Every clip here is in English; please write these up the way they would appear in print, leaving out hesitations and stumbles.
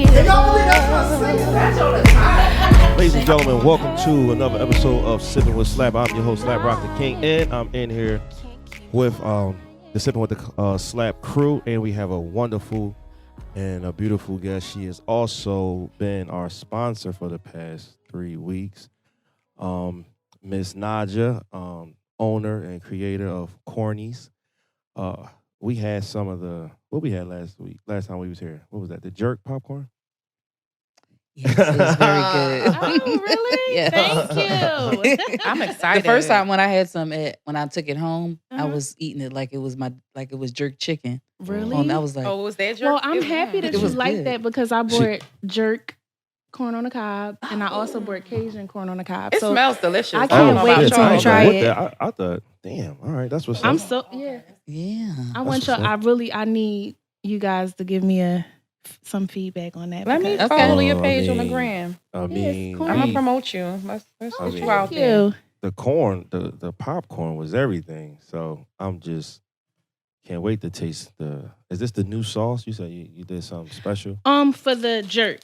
give up. Ladies and gentlemen, welcome to another episode of Sipping with Slap. I'm your host, Slap Rock the King, and I'm in here with the Sipping with the Slap crew, and we have a wonderful and a beautiful guest. She has also been our sponsor for the past 3 weeks. Miss Nija, owner and creator of Corneey's. We had some of the, what we had last time we was here. What was that? The jerk popcorn? Yes, it was very good. Oh, really? Yeah. Thank you. I'm excited. The first time when I had some, when I took it home, I Uh-huh. was eating it like it was jerk chicken. Really? And I was like, Oh, was that jerk? Well, I'm happy that It you was like good. that because I bought jerk corn on the cob, and I also bought Cajun corn on the cob. It So smells delicious. I I can't don't know wait about until you y'all, try but- it. I thought, damn, all right, that's what's I'm up. so yeah. yeah. I want That's y'all. what's I need you guys to give me some feedback on that. Let me because- Okay. follow your I page on the mean, gram. I Yes, mean, corn. I'm gonna we- promote you. Let's I get mean- you out Thank there. you. the corn, the popcorn was everything. So I'm just can't wait to taste the. Is this the new sauce? You said you did something special. For the jerk.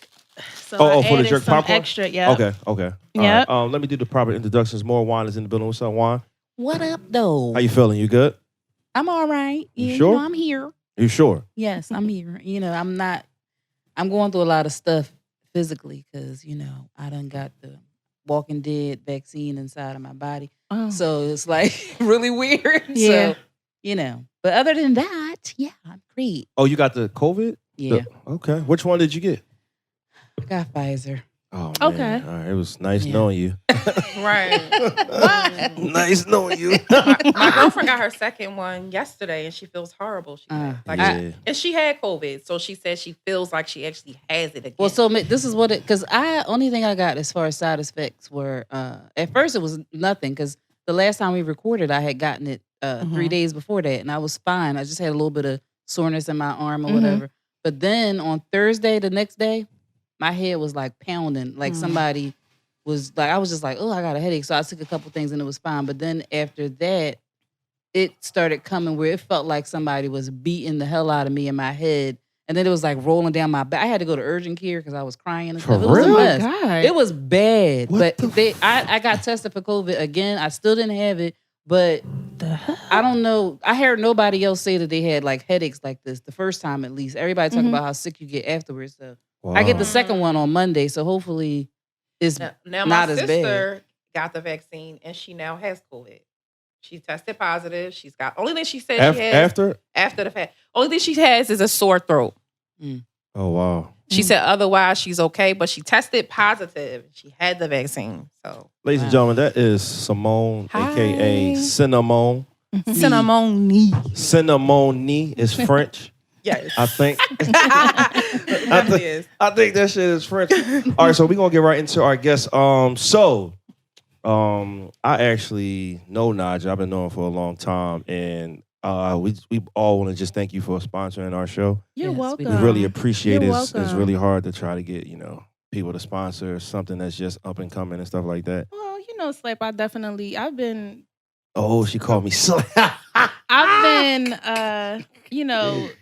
So Oh, I for the added jerk some popcorn? extra. Yeah. Okay. All Yep. right. Let me do the proper introductions. More Juan is in the building. What's up, Juan? What up, though? How you feeling? You good? I'm all right. You Yeah, sure? I'm here. You sure? Yes, I'm here. I'm going through a lot of stuff physically because, I done got the Walking Dead vaccine inside of my body. Oh. So it's like really weird. Yeah. So, but other than that, yeah, I'm great. Oh, you got the COVID? Yeah, Okay. Which one did you get? I got Pfizer. Oh, man. Okay. All right. It was nice Yeah. knowing you. Right. Nice knowing you. My girlfriend got her second one yesterday, and she feels horrible. She Yeah. and she had COVID, so she said she feels like she actually has it again. Well, so this is what because only thing I got as far as side effects were at first it was nothing because the last time we recorded I had gotten it 3 days before that and I was fine. I just had a little bit of soreness in my arm or whatever. But then on Thursday, the next day, my head was like pounding, like somebody was like I was just like, oh, I got a headache. So I took a couple things and it was fine. But then after that, it started coming where it felt like somebody was beating the hell out of me in my head. And then it was like rolling down my back. I had to go to urgent care because I was crying and stuff. It was a Oh my mess. God. It was bad. What but the I got tested for COVID again. I still didn't have it. But The hell? I don't know. I heard nobody else say that they had like headaches like this the first time at least. Everybody talking about how sick you get afterwards. So I get the Wow. second one on Monday. So hopefully it's now not my as bad. sister got the vaccine, and she now has COVID. She tested positive. She's got only thing she said she has After? the fact. Only thing she has is a sore throat. Oh, wow. She said otherwise she's okay, but she tested positive. She had the vaccine. So Ladies and gentlemen, that is Simone, Hi. a.k.a. Cinnamon. Cinnamon. Cinnamon is French, Yes. I think. Definitely is. I think that shit is French. All right, so we're going to get right into our guest. I actually know Nija. I've been knowing for a long time, and we all want to just thank you for sponsoring our show. You're Yes, welcome. We really appreciate it. You're It's welcome. really hard to try to get, people to sponsor something that's just up and coming and stuff like that. Well, Slap, I've been Oh, she called me Slap.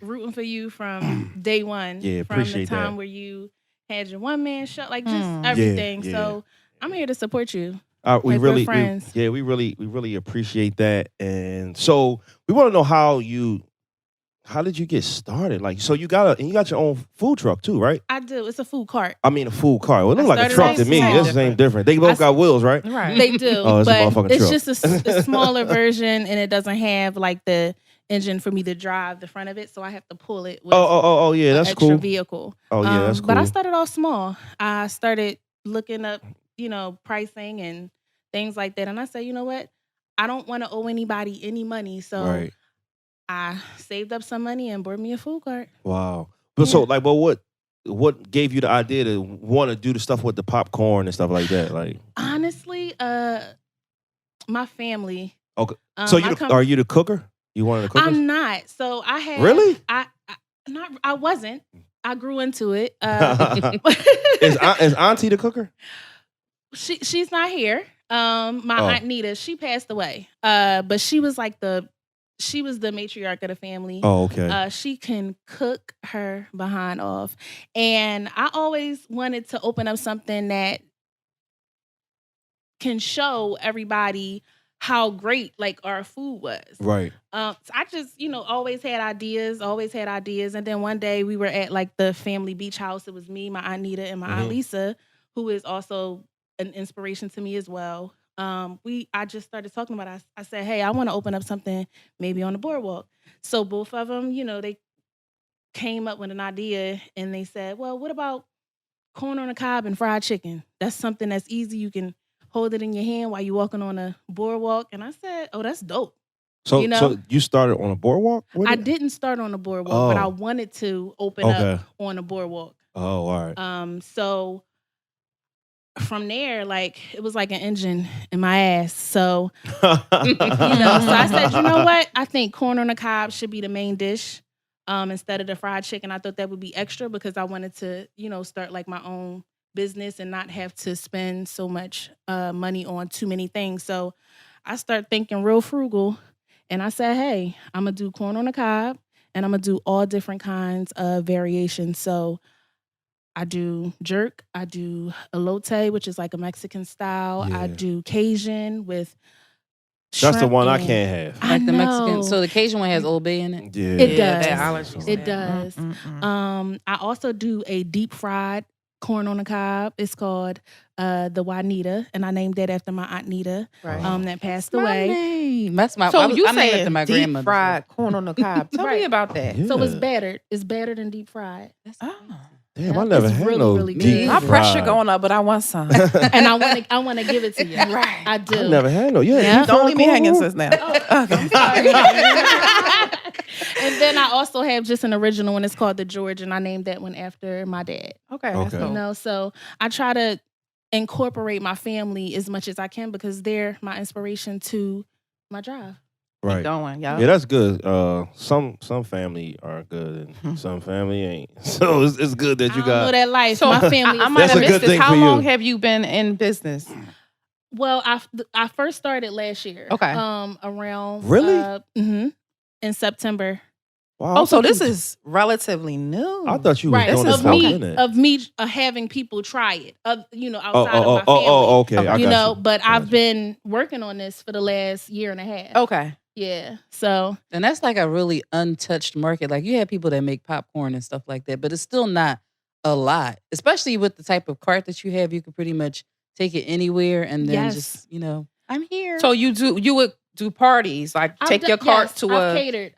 rooting for you from day one. Yeah, from the appreciate time that. where you had your one man show, like just everything. yeah. So I'm here to support you. We Like, we're really, friends. we really appreciate that. And so we want to know how did you get started? Like, so you got your own food truck too, right? I do. It's a food cart. I mean, a food car. Well, it looks like a started truck off to me. small. This ain't different. They both got wheels, right? Right. They do, Oh, it's a but motherfucking it's truck. just a smaller version, and it doesn't have like the engine for me to drive the front of it, so I have to pull it with Oh, yeah, an that's extra cool. vehicle. Oh, yeah, that's cool. But I started off small. I started looking up, pricing and things like that, and I said, you know what? I don't want to owe anybody any money, so Right. I saved up some money and bought me a food cart. Wow. But so, like, but what gave you the idea to want to do the stuff with the popcorn and stuff like that? Like, Honestly, my family. okay. So are you the cooker? You one of the cookers? I'm not. So I had Really? I wasn't. I grew into it. Is Auntie the cooker? She's not here. My aunt Nita, she passed away. But she was like the she was the matriarch of the family. Oh, okay. She can cook her behind off. And I always wanted to open up something that can show everybody how great like our food was. Right. So I just, always had ideas. And then one day we were at like the family beach house. It was me, my Aunt Nita, and my Aunt Lisa, who is also an inspiration to me as well. I just started talking about it. I said, hey, I want to open up something maybe on the boardwalk. So both of them, they came up with an idea and they said, well, what about corn on the cob and fried chicken? That's something that's easy. You can hold it in your hand while you're walking on a boardwalk. And I said, oh, that's dope. So you started on a boardwalk? I didn't start on the boardwalk, but I wanted to open up on a boardwalk. Oh, all right. So from there, like it was like an engine in my ass. So, so I said, you know what? I think corn on the cob should be the main dish instead of the fried chicken. I thought that would be extra because I wanted to, start like my own business and not have to spend so much money on too many things. So I started thinking real frugal, and I said, hey, I'm gonna do corn on the cob, and I'm gonna do all different kinds of variations. So I do jerk, I do elote, which is like a Mexican style. Yeah. I do Cajun with shrimp. That's the one I and- can't have. I Like the Mexican. know. So the Cajun one has Old Bay in it. Yeah. It Yeah, does. that allergies. It does. I also do a deep fried corn on the cob. It's called the Juanita, and I named that after my Aunt Nita, Right. that passed My away. name. That's my. So I you named it said after my deep grandmother. fried corn on the cob. Tell me Right. about that. Yeah. So it's battered. It's battered and deep fried. Oh. Damn, I never It's had really, no really deep good. My Deep pressure fried. going up, but I want some. And I want to give it to you. Right. I do. I never had no. Yeah. Yeah. deep Don't fried leave me corn hanging, roll? sis. Now. I'm sorry. And then I also have just an original one. It's called the George, and I named that one after my dad. Okay. That's Okay. cool. So I try to incorporate my family as much as I can because they're my inspiration to my drive. Right. Going, y'all. Yeah, that's good. Some family are good and some family ain't. So it's good that you I don't know got. that life. So my family. I is might That's have a missed good this. thing How for you. long have you been in business? Well, I first started last year. Okay. Around Really? In September. Wow, Oh, so this you- is relatively new. I thought you was Right. doing this Of for a me minute. having people try it. Outside Oh, of my family. okay. I You got know, you. but I I've got you. been working on this for the last year and a half. Okay. Yeah. So And that's like a really untouched market. Like you have people that make popcorn and stuff like that, but it's still not a lot. Especially with the type of cart that you have, you can pretty much take it anywhere and then Yes. just, I'm here. So you would do parties, like I've take done- your cart yes, to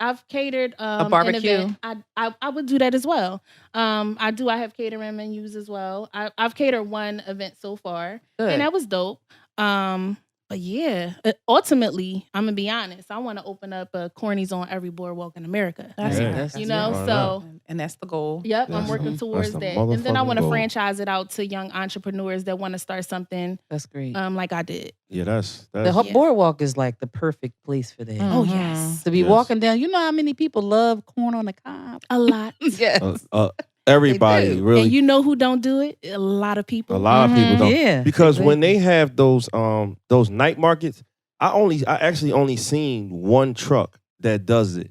I've catered an barbecue? event. I would do that as well. I have catering menus as well. I've catered one event so far, Good. and that was dope. But yeah, ultimately, I'm gonna be honest. I want to open up a Corneys on every boardwalk in America. That's Yeah. it. That's You know, Why so And that's the goal. yep, That's I'm working the- towards that's the that, and then I motherfucking want to goal. franchise it out to young entrepreneurs that want to start something, That's great. like I did. Yeah, that's The whole Yeah. boardwalk is like the perfect place for that. Oh Mhm. yes, To be Yes. walking down, you know how many people love corn on the cob? a lot. Yes. everybody They do. really. And you know who don't do it? A lot of people. A lot of people don't. Yeah. Because when exactly. they have those night markets, I actually only seen one truck that does it.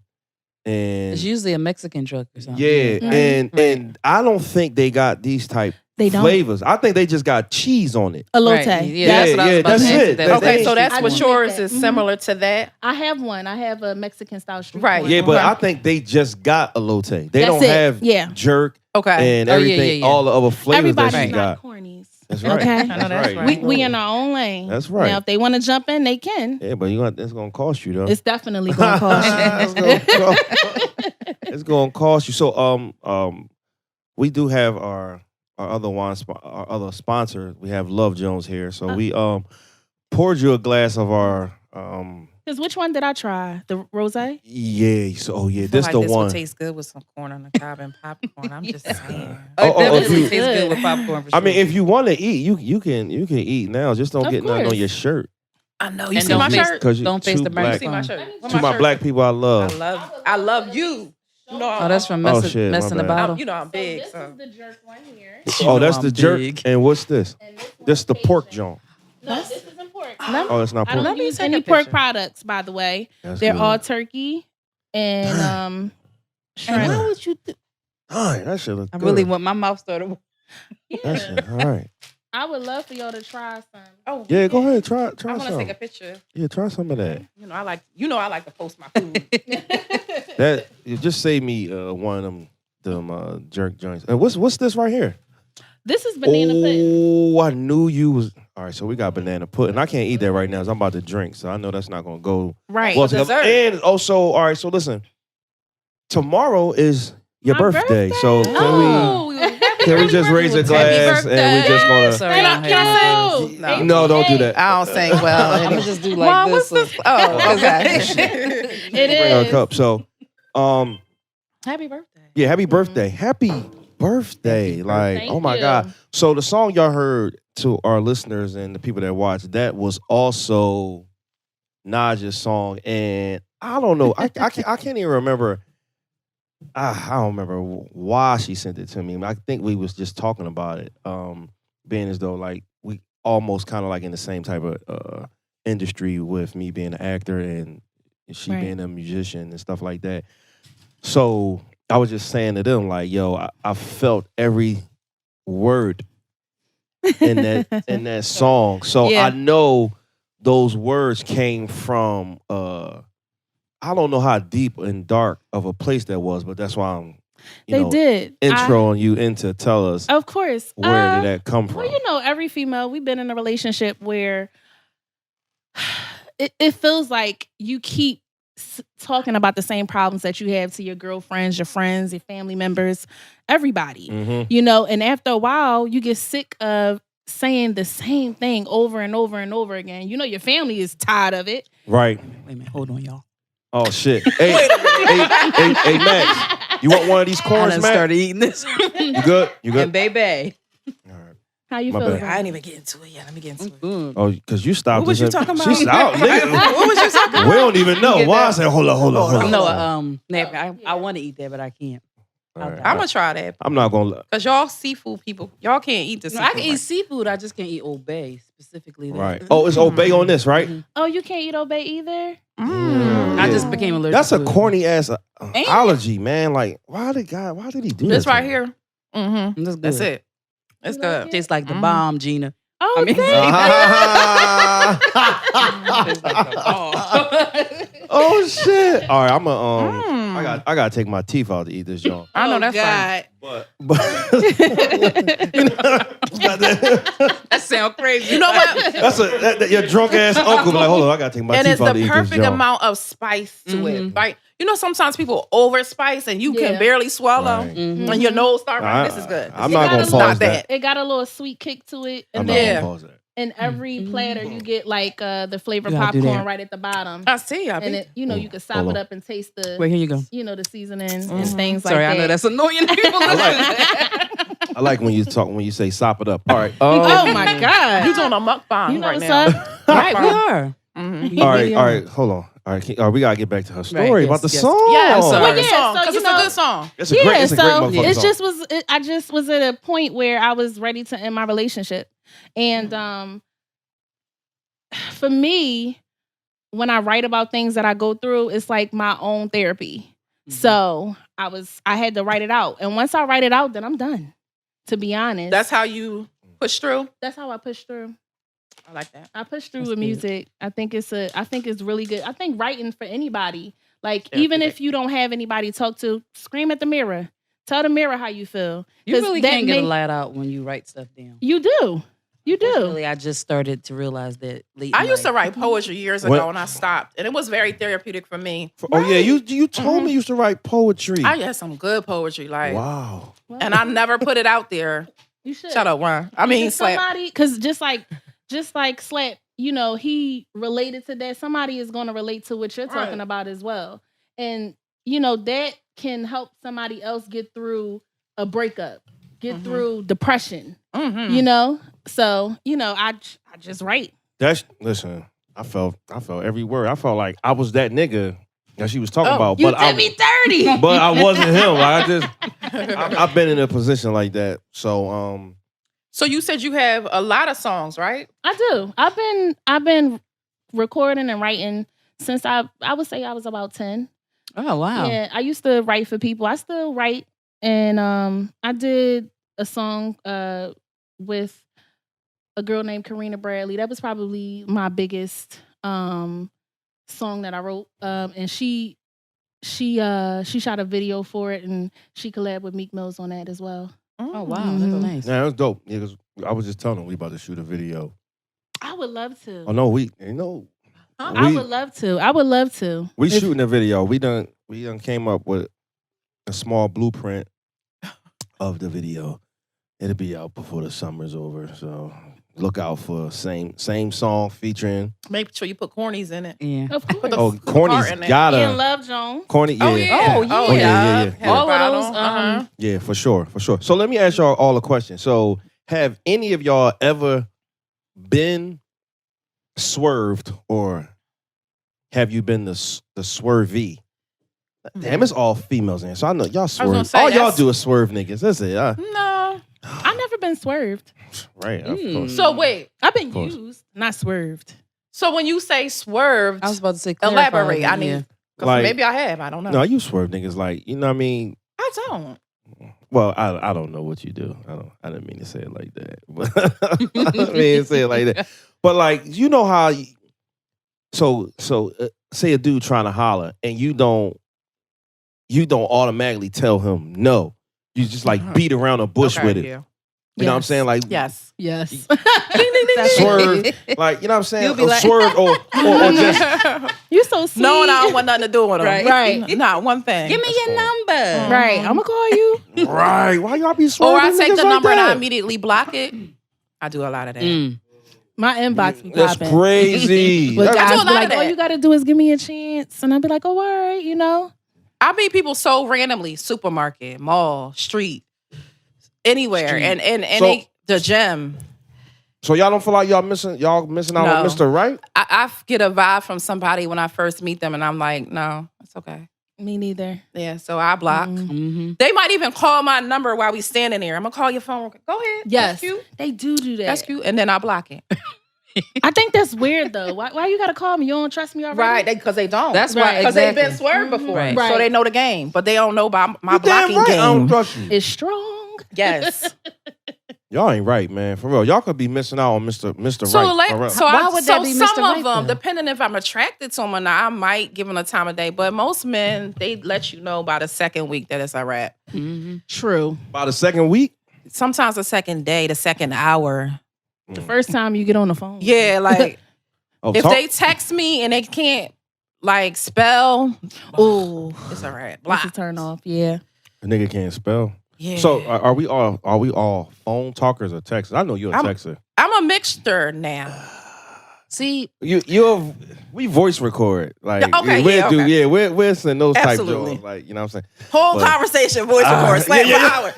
And It's usually a Mexican truck or something. yeah, Mhm. and I don't think they got these type They don't. flavors. I think they just got cheese on it. Elote. Right. Yeah, Yeah, that's what I was yeah, about that's to ask it. you. That's Okay, it. so that's I what do yours make that. is Mhm. similar to that. I have one. I have a Mexican style street Right. corn. Yeah, but Okay. I think they just got elote. They That's don't it. have Yeah. jerk Okay. and Oh, yeah, everything, yeah, yeah. all the other flavors Everybody's that she not got. cornies. That's right. Okay. I know that's right. We in our own lane. That's right. Now, if they want to jump in, they can. Yeah, but it's gonna cost you though. It's definitely going to cost It's you. gonna cost- it's gonna cost you. So we do have our other sponsor. We have Love Jones here. So we poured you a glass of our Because which one did I try? The rosé? yeah. So I feel this like the this one. would taste good with some corn on the cob and popcorn. I'm just saying. Oh, it Oh, definitely if tastes you- good with popcorn for sure. I mean, if you want to eat, you can eat now. Just don't Of get nothing on course. your shirt. I know. You And see don't my face- shirt? Cause Don't face two the black, You see my microphone. shirt? Where to my shirt? black people I love. I love you. You know, Oh, that's from Oh, messing, shit, my messing the bad. bottle. you know I'm big. This So. is the jerk one here. Oh, that's I'm the jerk. big. And what's this? And this This the one's pork Cajun. joint. No, this isn't pork. Oh, it's not I pork. don't Let me use take any a pork picture. products, by the way. That's They're good. all turkey and And shrimp. why would you? All right, that shit look I good. really want my mouth started. That Yeah. shit, all right. I would love for y'all to try some. Oh, Yeah, go ahead. Try I want to some. take a picture. Yeah, try some of that. I like to post my food. That you just save me one of them jerk joints. And what's this right here? This is banana pudding. Oh, I knew you was. All right, so we got banana pudding. I can't eat that right now because I'm about to drink, so I know that's not gonna go Right. well Dessert. together. And also, all right. So listen, tomorrow is your My birthday. So can Oh, we just raise a glass birthday. and we just gonna? Sorry, Can I I- don't can I have sing? my hands. No, don't do that. I don't sing well. I'm gonna just do like Mom, this. what's this? Oh, okay. It Bring her a is. cup. So, Happy birthday. yeah, happy birthday, happy birthday! Like, Thank oh my you. God. So the song y'all heard to our listeners and the people that watch, that was also Nija's song, and I don't know, I can't even remember. I don't remember why she sent it to me. I think we was just talking about it, being as though like we almost kind of like in the same type of industry with me being an actor and she Right. being a musician and stuff like that. So I was just saying to them like, yo, I felt every word in that song. So Yeah. I know those words came from I don't know how deep and dark of a place that was, but that's why I'm They did. introing you in to tell us Of course. where did that come from. Well, every female, we've been in a relationship where it feels like you keep talking about the same problems that you have to your girlfriends, your friends, your family members, everybody. Mhm. And after a while, you get sick of saying the same thing over and over and over again. Your family is tired of it. Right. Wait a minute. Hold on, y'all. Oh shit. Hey, hey, Max, you want one of these I corns, done Max? started eating this. You good? You good? And baby. All right. How you My feel? bad. I didn't even get into it yet. Let me get into it. Mm. Oh, because you stopped. What was this you in- talking about? She's out, nigga. What was you talking about? We don't even know. Get Why I that. said, hold on. No, napkin. I want to eat that, but I can't. All right. I'm gonna try that I'm not gonna. because y'all seafood people, y'all can't eat the No, seafood. I can eat seafood. I just can't eat Old Bay specifically. That. Right. Oh, it's Obey on this, right? Oh, you can't eat Obey either? Mm. I Yeah. just became allergic. That's a to it. corny ass it? allergy, man. Like, why did he do This that? right to me? here. Mm-hmm. That's good. That's it. It's You good. like it? Tastes like the Mhm. bomb, Gina. Oh, I mean- Tastes like the bomb. Oh shit! All right, I'm a Mm. I gotta take my teeth out to eat this joint. I know Oh, that's fine. God. But That sounds crazy. You know what? that's your drunk ass uncle. Be like, hold on, I gotta take my And teeth it's out to the eat this perfect joint. amount of spice to it. Mhm. Like, sometimes people over spice and you Yeah. can barely swallow Right. Mhm. and your nose start running. This is good. I'm It not got gonna a pause little- Not that. It got a little sweet kick to it. I'm And not then gonna pause that. in every platter, you get like the flavored You gotta do popcorn that. right at the bottom. I see. I And be. it, you can sop Hold it on. up and taste the, Wait, here you go. the seasoning and Mhm. things Sorry, like that. I know that's annoying. People I like when you say sop it up. All right. Oh my God. You doing a mukbang You know right what's now. up? Right, we are. Mhm. All really right. Hold on. All right, we gotta get back to her story yes, about the yes. song. Yeah, sorry. sorry. Well, yeah, song, so, 'cause you it's a know- good song. It's a great so motherfucking it song. just was. I just was at a point where I was ready to end my relationship, and for me, when I write about things that I go through, it's like my own therapy. So I had to write it out, and once I write it out, then I'm done. To be honest, That's how you push through. that's how I push through. I like that. I push through That's with good. music. I think it's really good. I think writing for anybody, like Yeah, even yeah. if you don't have anybody to talk to, scream at the mirror. Tell the mirror how you feel. You 'Cause really that can't get a make- lot out when you write stuff down. You do. You do. Unfortunately, I just started to realize that late. I in used to life. write poetry years What? ago and I stopped. And it was very therapeutic for me. Oh yeah, you told me you used to write poetry. I had some good poetry. Wow. And I never put it out there. You should. Shut up, Ron. I mean, Because Slap. somebody, because just like Slap, he related to that. Somebody is going to relate to what you're talking Right. about as well, and that can help somebody else get through a breakup, get Mhm. through depression. Mhm. So I just write. Listen. I felt every word. I felt like I was that nigga that she was talking about, You but I did me 30. but I wasn't him. Like I've been in a position like that. So So you said you have a lot of songs, right? I do. I've been recording and writing since I would say I was about 10. Oh wow. Yeah, I used to write for people. I still write, and I did a song with a girl named Karina Bradley. That was probably my biggest song that I wrote. And she shot a video for it, and she collabed with Meek Mills on that as well. Oh wow, that's nice. Yeah, it was dope. Yeah, 'cause I was just telling him we about to shoot a video. I would love to. Oh no, I would love to. I would love to. We shooting a video. We done came up with a small blueprint of the video. It'll be out before the summer's over. So look out for same song featuring. Make sure you put Corneys in it. Yeah. Of course. the Oh, part Corney's in it. gotta. Ian Love Jones. Corney, yeah. Oh yeah. Oh, yeah. Oh yeah. Yeah. All of those. Yeah, for sure. So let me ask y'all all a question. So have any of y'all ever been swerved, or have you been the swervey? Damn, it's all females in here. So I know y'all swerve. say, All y'all that's- do is swerve niggas. That's it. No. I've never been swerved. Right. Of course. So wait. I've been course. used, not swerved. So when you say swerved, I was about to say clarify, elaborate. I yeah. need. 'Cause Like- maybe I have. I don't know. No, you swerve niggas like, you know what I mean? I don't. Well, I don't know what you do. I didn't mean to say it like that. But I didn't mean to say it like that. But like, you know how say a dude trying to holler and you don't automatically tell him no. You just like beat around a bush Okay, with it. yeah. You know what I'm saying? Like Yes. Yes. swerve. Like, you know what I'm saying? You'll be Or like- swerve or just You so sweet. No, and I don't want nothing to do with them. Right. Not one thing. Give me your number. Right. I'm gonna call you. right. Why y'all be swerving? Or I take niggas the like number and I that? immediately block it. I do a lot of that. Mm. My inbox be That's popping. crazy. But That's- I do guys a be lot like, of all that. you gotta do is give me a chance. And I'd be like, oh, all right, you know? I meet people so randomly, supermarket, mall, street, anywhere. Street. And So- they, the gym. So y'all don't feel like y'all missing out No. on Mr. Right? I get a vibe from somebody when I first meet them and I'm like, no, it's okay. Me neither. Yeah, so I block. Mm-hmm. They might even call my number while we standing there. I'm gonna call your phone. Go ahead. Yes. That's cute. They do that. That's cute. And then I block it. I think that's weird though. Why you gotta call me? You don't trust me already? Right, because they don't. That's why Right. Because exactly. they've been swerved before. Right. So Right. they know the game. But they don't know about my You damn blocking right I don't game. trust you. It's strong. Yes. Y'all ain't right, man. For real. Y'all could be missing out on Mr. So, Right. like, For real. so, Why I, would so that be Mr. some Right, of them, though? depending if I'm attracted to them or not, I might give them a time of day. But most men, they let you know by the second week that it's a wrap. Mm-hmm. True. By the second week? Sometimes the second day, the second hour. The first time you get on the phone. Yeah, like Oh, if talk- they text me and they can't like spell, Ooh. it's a wrap. That's Block. a turn off. Yeah. a nigga can't spell. Yeah. So are we all phone talkers or texters? I know you're a I'm- texter. I'm a mixture now. See, We voice record. Like Yeah, okay, we'll yeah, do okay. we'll send those type Absolutely. jokes. Like, you know what I'm saying? Whole But- conversation, voice record, slap yeah, for hour.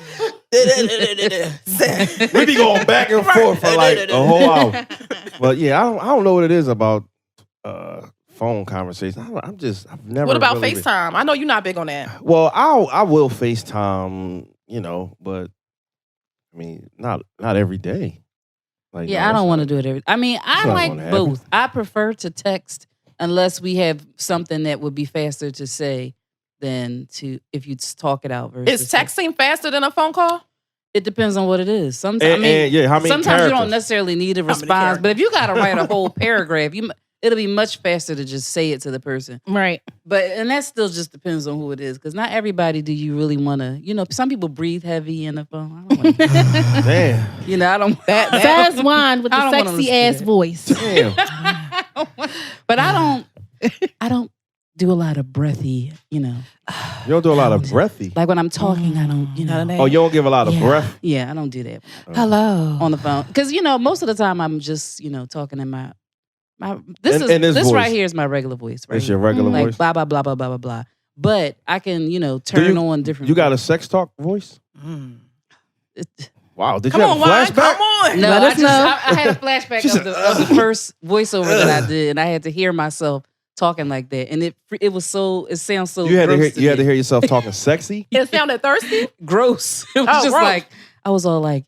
We be going back and forth for like a whole hour. But yeah, I don't know what it is about phone conversations. I've never. What about really FaceTime? I know you're not big on that. Well, I will FaceTime, but I mean, not every day. Like, yeah, I don't want to do it every. I mean, I It's not like gonna happen. both. I prefer to text unless we have something that would be faster to say than to if you talk it out. Versus Is texting faster than a phone call? It depends on what it is. Sometimes, And, and, yeah, how many sometimes you don't characters? necessarily need a many response, but if you got to write a whole paragraph, it'll be much faster to just say it to the person. Right. And that still just depends on who it is, because not everybody do you really want to. Some people breathe heavy in the phone. I don't want Damn. I don't. Fast wine with I the don't wanna sexy listen to ass that. voice. Damn. But I don't do a lot of breathy. You don't do a lot of breathy. Like when I'm talking, I don't. Oh, you don't give a lot of Yeah. breath? Yeah, I don't do that Hello. on the phone, because most of the time I'm just talking in my this In this voice. right here is my regular voice. Right It's here. your regular like voice? blah blah blah blah blah blah blah. But I can turn on different. You got a sex talk voice? Wow. Did Come you on, have a Wine. flashback? Come on. No, Let us know. I had a flashback She of said, the first voiceover that I did, and I had to hear myself talking like that, and it was so it sounds so You had to gross hear. You had to me. hear yourself talking sexy. It sounded thirsty. gross. It was Oh, just gross. like I was all like,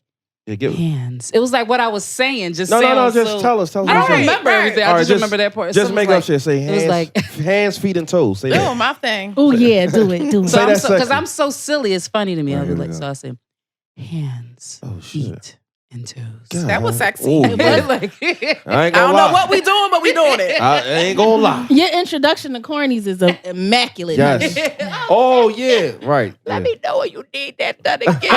Yeah, give hands. It was like what I was saying. Just no. sounds Just so- tell us. I don't remember everything. I just remember that part. Just So it make was up shit. Say hands, it was like hands, feet, and toes. Say Oh, that. my thing. Oh yeah, do it. So Say I'm that so because sexy. I'm so silly. It's funny to me. All I right, was here we like, go. so I say hands, Oh, shit. feet, and toes. God. That was sexy. Ooh, It man. was. Like, I ain't I gonna don't lie. know what we doing, but we doing it. I ain't gonna lie. Your introduction to Corneys is immaculate. Yes. Oh yeah. Right. Let Yeah. me know when you need that done again.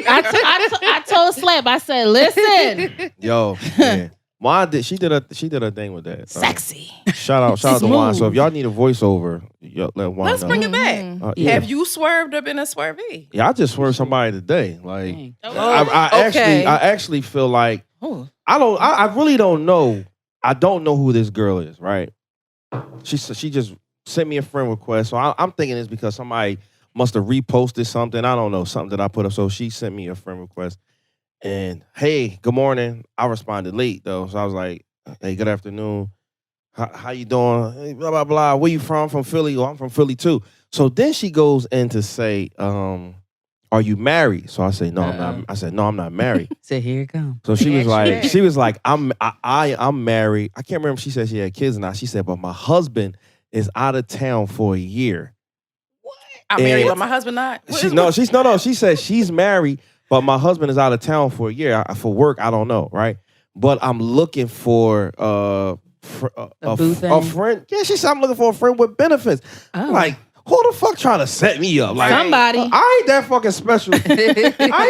I told Slap, I said, listen, Yo. Man. Juan did. She did a thing with that. sexy. Shout out to Juan. Smooth. So if y'all need a voiceover, let Juan Let's know. bring it back. Mhm. Yeah. Have you swerved or been a swervy? Yeah, I just swerved somebody today. Like dang. Okay. I actually feel like Oh. I really don't know. I don't know who this girl is, right? She just sent me a friend request. So I'm thinking it's because somebody must have reposted something. I don't know, something that I put up. So she sent me a friend request. And hey, good morning. I responded late though. So I was like, hey, good afternoon. How you doing? Hey, blah, blah, blah. Where you from? From Philly? Oh, I'm from Philly too. So then she goes in to say, are you married? So I say, no, I'm not. I said, no, I'm not married. So here it comes. So she was Yeah, like, I'm married. I can't remember if she said she had kids or not. She said, but my husband is out of town for a year. I'm married, And- but my husband not. She said she's married, but my husband is out of town for a year for work. I don't know, right? But I'm looking for A boo a thing? friend. Yeah, she said I'm looking for a friend with benefits. Oh. Like, who the fuck trying to set me up? Like, Somebody. I ain't that fucking special. I ain't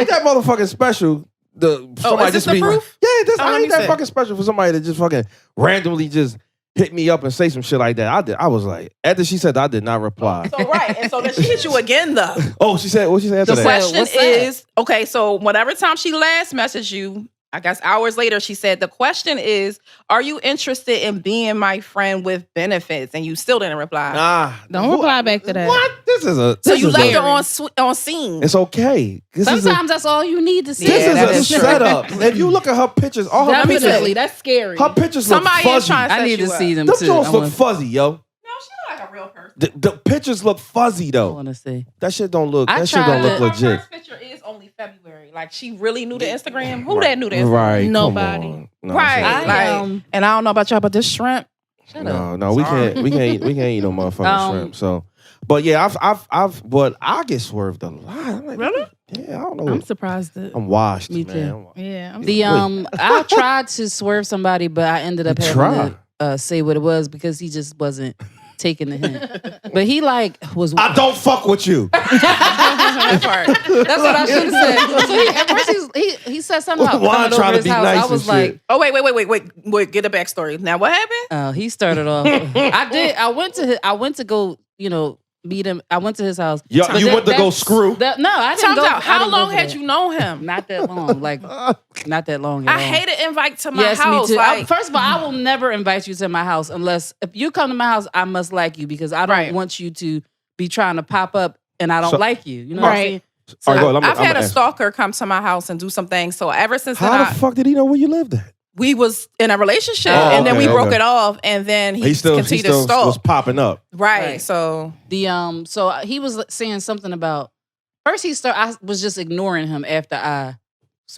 that motherfucking special. Somebody is this just the be proof? Yeah, Oh, I let ain't me that see. fucking special for somebody to just fucking randomly just hit me up and say some shit like that. I was like, after she said that, I did not reply. So right, and so then she hit you again though. Oh, she said what she said after The that? question What's that? is, okay, so whatever time she last messaged you, I guess hours later, she said, the question is, are you interested in being my friend with benefits? And you still didn't reply. Nah, Don't reply back to that. What? This is a. So this you is left a- her on scene. It's okay. Sometimes that's all you need to see. This Yeah, that is is a true. setup. If you look at her pictures, all her Definitely, pictures, that's scary. her pictures look Somebody is fuzzy. trying to I set need to you up. see them Them too. joints I look want fuzzy, yo. No, she look like a real person. The pictures look fuzzy though. to see. That shit don't look. I That shit don't tried look to- Her legit. first picture is only February. Like she really knew the Instagram. Who that knew the Instagram? Right. Nobody. Come on. No, Right. sorry. Like, and I don't know about y'all, but this shrimp. Shut up. No, we Sorry. can't eat no motherfucking shrimp. So, but yeah, but I get swerved a lot. I'm like, Really? Yeah, I don't know. I'm surprised. I'm washed, Me man. too. Yeah. The I tried to swerve somebody, but I ended up You having to say what it was because he just wasn't taking the hint. But he was. I don't fuck with you. That part. That's what I should have said. So at first he said something about Juan coming trying over to his be house. nice I was and like, shit. Oh, wait. Get a backstory. Now, what happened? he started off. I went to go, meet him. I went to his house. Yo, But you went to go that's- screw? No, I didn't Time's go. out. I How didn't go long for had that. you known him? Not that long. Not that long. I at all. hate to invite to my Yes, house. me too. Like, First of all, I will never invite you to my house unless if you come to my house, I must like you because I don't Right. want you to be trying to pop up and I don't So- like you. You know what I'm Right. saying? All right, go ahead. I've had a ask. stalker come to my house and do some things. So ever since then, How the fuck did he know where you lived at? we was in a relationship, Oh, and then okay, we broke okay. it off, and then he He continued to was stalk. popping up. Right. Right. So So he was saying something about first I was just ignoring him after I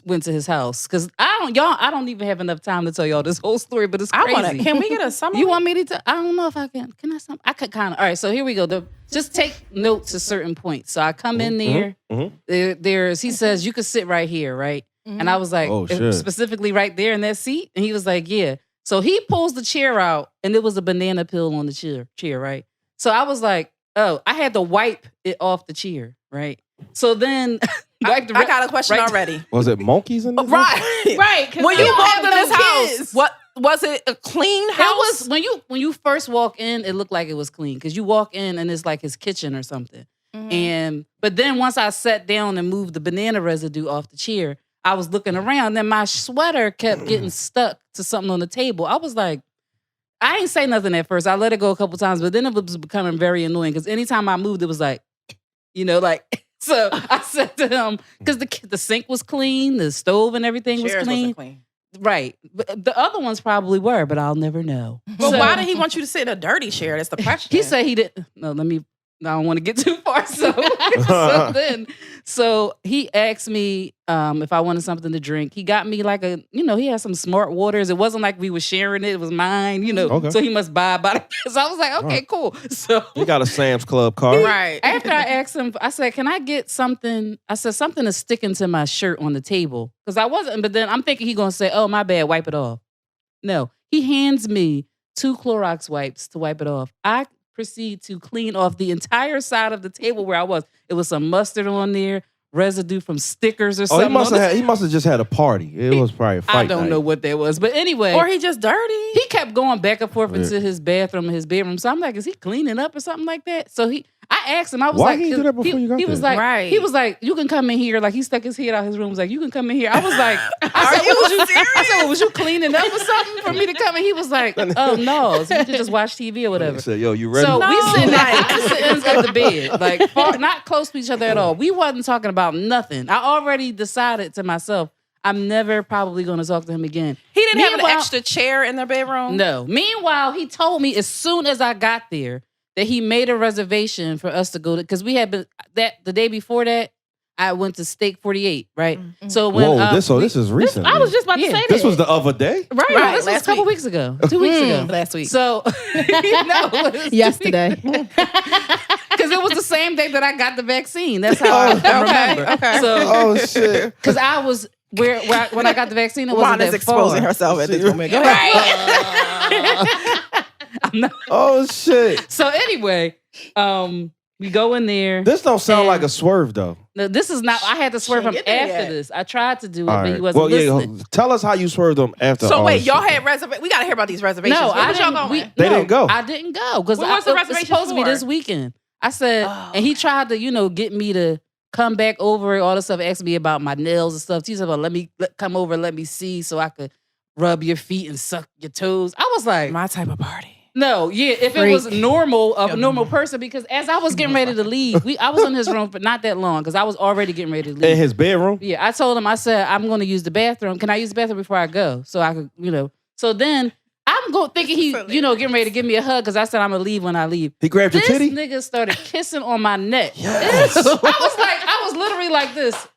went to his house because I don't even have enough time to tell y'all this whole story, but it's I crazy. want to. Can we get a summary? You want me to? I don't know if I can. Can I? I could kind of. All right. So here we go. Just take notes to certain points. So I come in there. mhm. There's. He says you could sit right here, right? And I was like, Oh, shit. specifically right there in that seat. And he was like, yeah. So he pulls the chair out, and there was a banana peel on the chair, right? So I was like, oh, I had to wipe it off the chair, right? So then, I got a question right- already. Was it monkeys in there? Right. Right. 'cause When I you don't walked have in no this house, kids. what was it? A clean house? It was when you first walk in, it looked like it was clean because you walk in and it's like his kitchen or something. But then once I sat down and moved the banana residue off the chair, I was looking around and my sweater kept getting stuck to something on the table. I was like, I ain't say nothing at first. I let it go a couple times, but then it was becoming very annoying because anytime I moved, it was like, so I said to him, because the sink was clean, the stove and everything was Chairs clean. wasn't clean. Right. But the other ones probably were, but I'll never know. But So- why did he want you to sit in a dirty chair? That's the question. He said he didn't. No, let me I don't want to get too far. So he asked me if I wanted something to drink. He got me like he had some smart waters. It wasn't like we were sharing it. It was mine, Okay. So he must buy about it. So I was like, okay, cool. So You got a Sam's Club card. Right. after I asked him, I said, can I get something? I said, something is sticking to my shirt on the table. Because I wasn't, but then I'm thinking he's going to say, oh, my bad, wipe it off. No, he hands me 2 Clorox wipes to wipe it off. I proceed to clean off the entire side of the table where I was. It was some mustard on there, residue from stickers or Oh, something. he must have just had a party. It was probably a fight I don't night. know what that was. But anyway. Or he just dirty. He kept going back and forth into his bathroom and his bedroom. So I'm like, is he cleaning up or something like that? So I asked him, I was Why like, he do that before you got he was there? like, Right. he was like, you can come in here. Like he stuck his head out his room. He was like, you can come in here. I was like, Are you serious? I said, well, was you cleaning up or something for me to come in? He was like, oh no. So you could just watch TV or whatever. He said, yo, you ready? So we sitting No. at opposite ends of the bed, like not close to each other at all. We wasn't talking about nothing. I already decided to myself, I'm never probably going to talk to him again. He didn't have an Meanwhile- extra chair in their bedroom? No. Meanwhile, he told me as soon as I got there that he made a reservation for us to go to, because we had been the day before that, I went to Steak 48, right? So when Whoa, this is recent. I was just about to say that. This was the other day? right, Right, this was a last couple week. weeks ago, 2 weeks ago. Last week. So yesterday. because it was the same day that I got the vaccine. That's how I remember. Okay. So Oh, shit. because I was when I got the vaccine, it wasn't Juan is that exposing far. herself at this moment. Go ahead. Oh, shit. So anyway, we go in there. This don't sound And- like a swerve, though. No, this is not. I had to swerve him Shouldn't get there after yet. this. I tried to do it, All but right. he wasn't listening. Tell us how you swerved them after So all wait, this y'all shit. had reservations. We got to hear about these reservations. No, Where I was y'all didn't. going? They didn't go. I didn't go because When was the it was reservation supposed to be for? this weekend. I said, Oh. and he tried to, get me to come back over all this stuff, ask me about my nails and stuff. He said, well, come over, let me see so I could rub your feet and suck your toes. I was like, My type of party. no, yeah, if it was normal, a normal person, because as I was getting ready to leave, I was in his room for not that long because I was already getting ready to leave. In his bedroom? Yeah, I told him, I said, I'm going to use the bathroom. Can I use the bathroom before I go? So I could, So then I'm thinking he, getting ready to give me a hug because I said I'm going to leave when I leave. He grabbed your This titty? nigga started kissing on my neck. Yes. I was literally like this.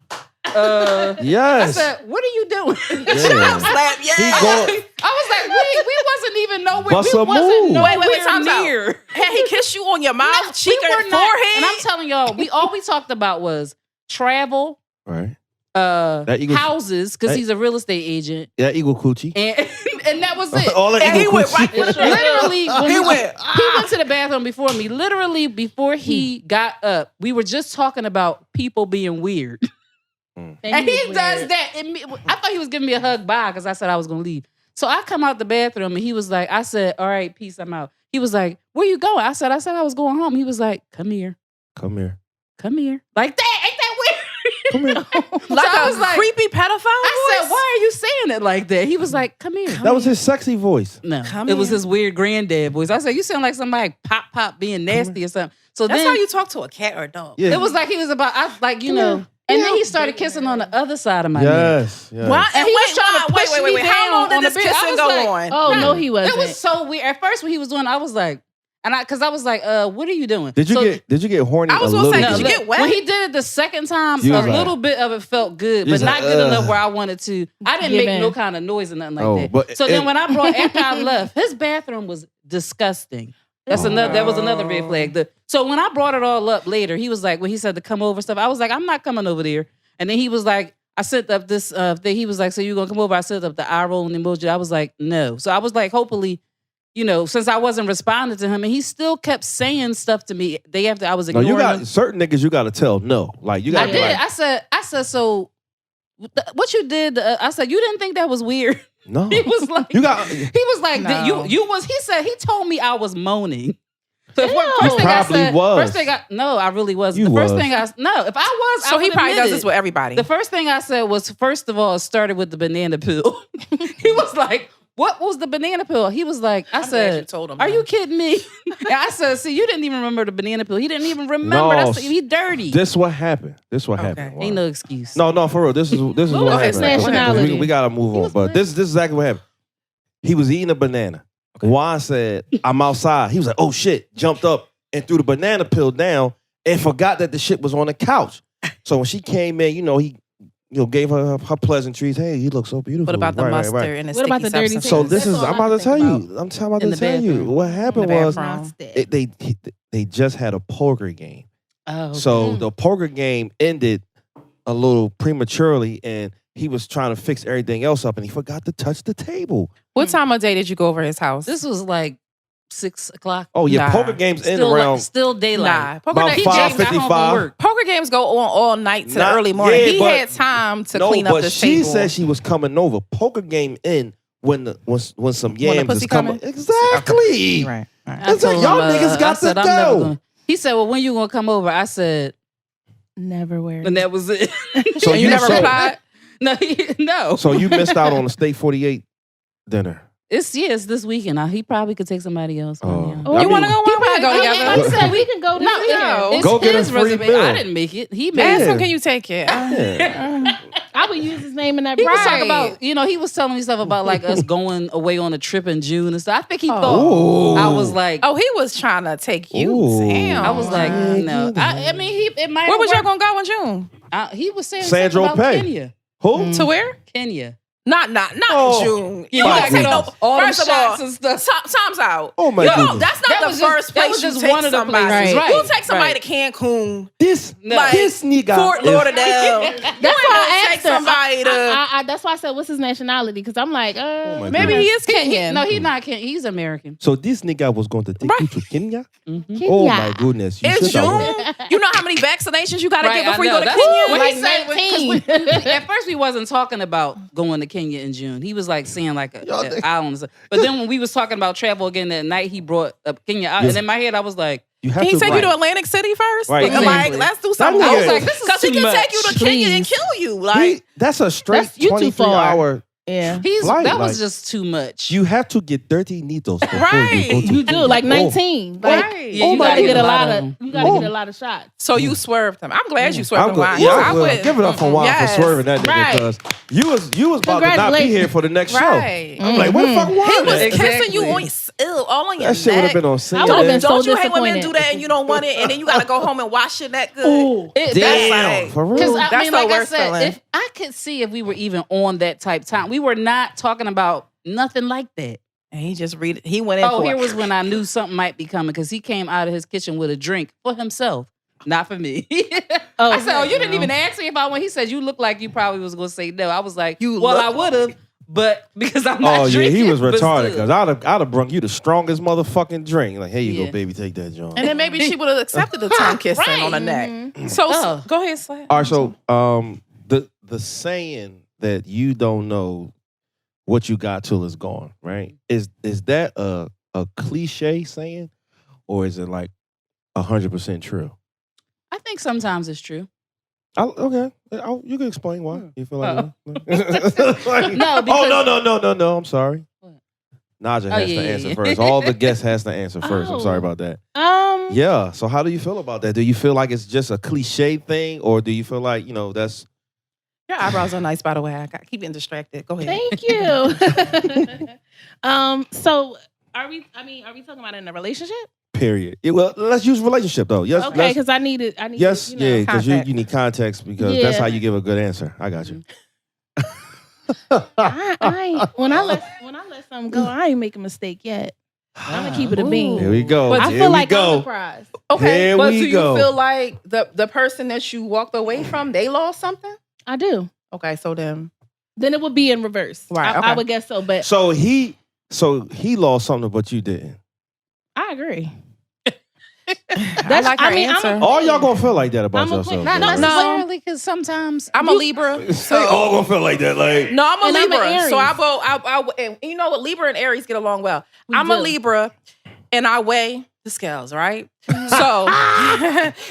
I Yes. said, what are you doing? Yeah. Slap, yeah. He going, I was like, we wasn't even nowhere. Bust We a wasn't move. nowhere Wait, time out. near. Had he kissed you on your mouth, cheek, We or were not- forehead? And I'm telling y'all, all we talked about was travel, right. That equals- houses, because he's a real estate agent, Yeah, equal coochie. and that was it. All that And he equal went coochie. right for the Literally, when He we- went, he went to the bathroom before me. Literally, before he got up, we were just talking about people being weird. And he does that. I thought he was giving me a hug bye because I said I was going to leave. So I come out the bathroom and he was like, I said, all right, peace, I'm out. He was like, where you going? I said I was going home. He was like, come here. Come here. Come here. Like that. Ain't that weird? Come here. like I a was like- creepy pedophile I voice? said, why are you saying it like that? He was like, come here. That was his sexy voice. No, Come it was here. his weird granddad voice. I said, you sound like somebody pop being nasty or something. So That's then how you talk to a cat or a dog. Yeah. it was like he was about, and then he started kissing on the other side of my neck. Yes. Yes. Why? And And he was wait, trying to wait, push wait, me wait. How down long on did this the bed. I kissing was go like, on? Oh, no, he wasn't. It was so weird. At first, when he was doing, I was like, because I was like, what are you doing? Did you So- get horny I was a gonna little say, bit? did you get wet? When he did it the second time, You a was like- little bit of it felt good, You but was not like, good enough ugh. where I wanted to. I didn't Give make in. no kind of noise or nothing like Oh, that. but So then it- when after I left, his bathroom was disgusting. That was another red flag. So when I brought it all up later, he was like, when he said to come over and stuff, I was like, I'm not coming over there. And then he was like, I sent up this thing. He was like, so you gonna come over? I sent up the eye roll and emoji. I was like, no. So I was like, hopefully, since I wasn't responding to him, and he still kept saying stuff to me day after I was No, ignoring you got him. certain niggas you got to tell no. Like you got I to did. like, I said, so what you did? I said, you didn't think that was weird. no. He was like, You got he was like, No. you was. He said he told me I was moaning. So Ew. first thing I probably said, was. first thing I really wasn't. You The first was. thing if I was, So I he would probably admit does it. this with everybody. The first thing I said was, first of all, it started with the banana peel. He was like, what was the banana peel? He was like, I glad said, you told him are that. you kidding me? And I said, see, you didn't even remember the banana peel. He didn't even remember. No. That's, he dirty. this what happened. This what Okay. happened. Ain't no excuse. No, for real. This is what was happened. his nationality? We gotta move on. was But this is exactly what happened. He was eating a banana. Juan said, I'm outside. He was like, oh shit, jumped up, and threw the banana peel down and forgot that the shit was on the couch. So when she came in, he gave her pleasantries. Hey, you look so beautiful. What about the mustard and the What about the dirty substances? So That's this is, all I'm I about to can tell think you. I'm about In to the tell you. bathroom. What happened was bathroom. they just had a poker game. Oh, So the poker game ended a little prematurely, and he was trying to fix everything else up, and he forgot to touch the table. What time of day did you go over his house? this was like 6 o'clock. Oh yeah, Nah. poker games end Still, around. still daylight. Nah, poker, About He games, just got home from 5:55. work. poker games go on all night to Not- early morning. yeah, He but- had time to No, clean up but the she table. said she was coming over. Poker game end when some yams pussy is coming. coming? Exactly. Right. I It's like, told y'all him, niggas got I said, to I'm never go. gonna- He said, well, when you gonna come over? I said, Never wear and it. that was it. So And you never replied? No. So you missed out on the State 48 dinner. It's this weekend. He probably could take somebody else. Oh. Yeah. I You want to mean- go? Why we go together? I said we can go No, together. it's Go get his a free reservation. meal. I didn't make it. He made Ask it. Yeah. him, can you take it? Yeah. I would use his name in that. He was Right. talking about, he was telling me stuff about like us going away on a trip in June and stuff. I think he Ooh. thought I was like, Oh, he was trying to take you. Ooh. Damn. I was like, no. I mean, it might. where was y'all work. gonna go in June? He was saying Sandro something about Pay. Kenya. Who? To where? Kenya. Not Oh. in June. Yeah, My you gotta goodness. get all them First of all, shots and stuff. time's out. Oh my Yo, goodness. that's not That the was just- first that place was you just take one of the somebody. places. Right. You take somebody Right. to Cancun, This No. this nigga Fort is- Lauderdale. That's You why ain't gonna I take asked her. somebody to. That's why I said, "What's his nationality?" Because I'm like, my Maybe he is He- Kenyan. no, he's not Kenyan. He's American. So this nigga was going to take you to Kenya? Mhm. Oh my goodness. You It's should have June. went. You know how many vaccinations you got to Right, get before you I go know. to That's- Kenya? when Like he said- 19. 'cause at first we wasn't talking about going to Kenya in June. He was like saying like Y'all an think- island. But then when we was talking about travel again that night, he brought up Kenya out, Yes. and in my head I was like, You have Can he to take you to Atlantic City first? Right. Like, Exactly. let's do something. That I was nigga- like, this is because he too can take you to much. Kenya and kill you. Like, That's a straight That's- you too 23 far. hour. Yeah, Flight, that was like- just too much. You have to get 30 needles before Right. you go to you do like 19. Like, Right. Yeah, you you gotta gotta get a lot of of. them. You gotta Oh. get a lot of shots. so you swerved him. I'm glad you swerved I'm him. good. Wine. Yeah, I I'm good. would. Give it up for Juan Yes. for swerving that nigga Right. because you was about to not be Congratulations. here for the next Right. show. I'm like, where the fuck He Juan was at? Exactly. kissing you on all on your That shit would have neck. been on scene. I would've been Don't so you hate when men disappointed. do that and you don't want it, and then you gotta go home and wash your neck good? Ooh. That's Damn, like- for real. Because I That's mean, the like I worst said, feeling. if I could see if we were even on that type time, we were not talking about nothing like that. And he just read it. He went in Oh, for here it. was when I knew something might be coming because he came out of his kitchen with a drink for himself, not for me. Oh, I said, "Oh, you didn't no. even ask me if I went." He said, "You look like you probably was going to say no." I was like, You "Well, look I would have, but because I'm not Oh yeah, drinking." he was but retarded still. because I'd have brung you the strongest motherfucking drink. Like, here you Yeah. go, baby, take that, John. And then maybe she would have accepted the tongue kissing Right. on the neck. Mhm. So Oh. go ahead, Slap. All right, so the saying that you don't know what you got till it's gone, right? Is that a cliche saying, or is it like 100% true? I think sometimes it's true. Okay, you can explain why you feel like. Oh. Like, No, oh because- no! I'm sorry. What? Naja Oh, has yeah, to yeah, answer yeah. first. All the guests has to answer first. I'm sorry Oh. about that. Um. Yeah. So how do you feel about that? Do you feel like it's just a cliche thing, or do you feel like that's Your eyebrows are nice, by the way. I keep getting distracted. Go ahead. Thank you. So are we talking about in a relationship? period? Well, let's use relationship though. Yes. Okay, let's- because I need it. Yes, yeah, because you context. need context because that's Yeah. how you give a good answer. I got you. When I let something go, I ain't make a mistake yet. I'm gonna keep it a bean. Here we go. But I Here feel we like I'm go. surprised. Okay, Here but we do you go. feel like the person that you walked away from, they lost something? I do. Okay, so then Then it would be in reverse. Right, I okay. would guess so, but So he lost something, but you didn't. I agree. I like her I'm answer. All y'all gonna feel like that about I'm a yourself. quick- Not though, right? necessarily, because sometimes I'm a Libra. They all gonna feel like that. Like No, I'm a And I'm Libra. an Aries. So and you know what? Libra and Aries get along well. We I'm a do. Libra, and I weigh the scales, right? So,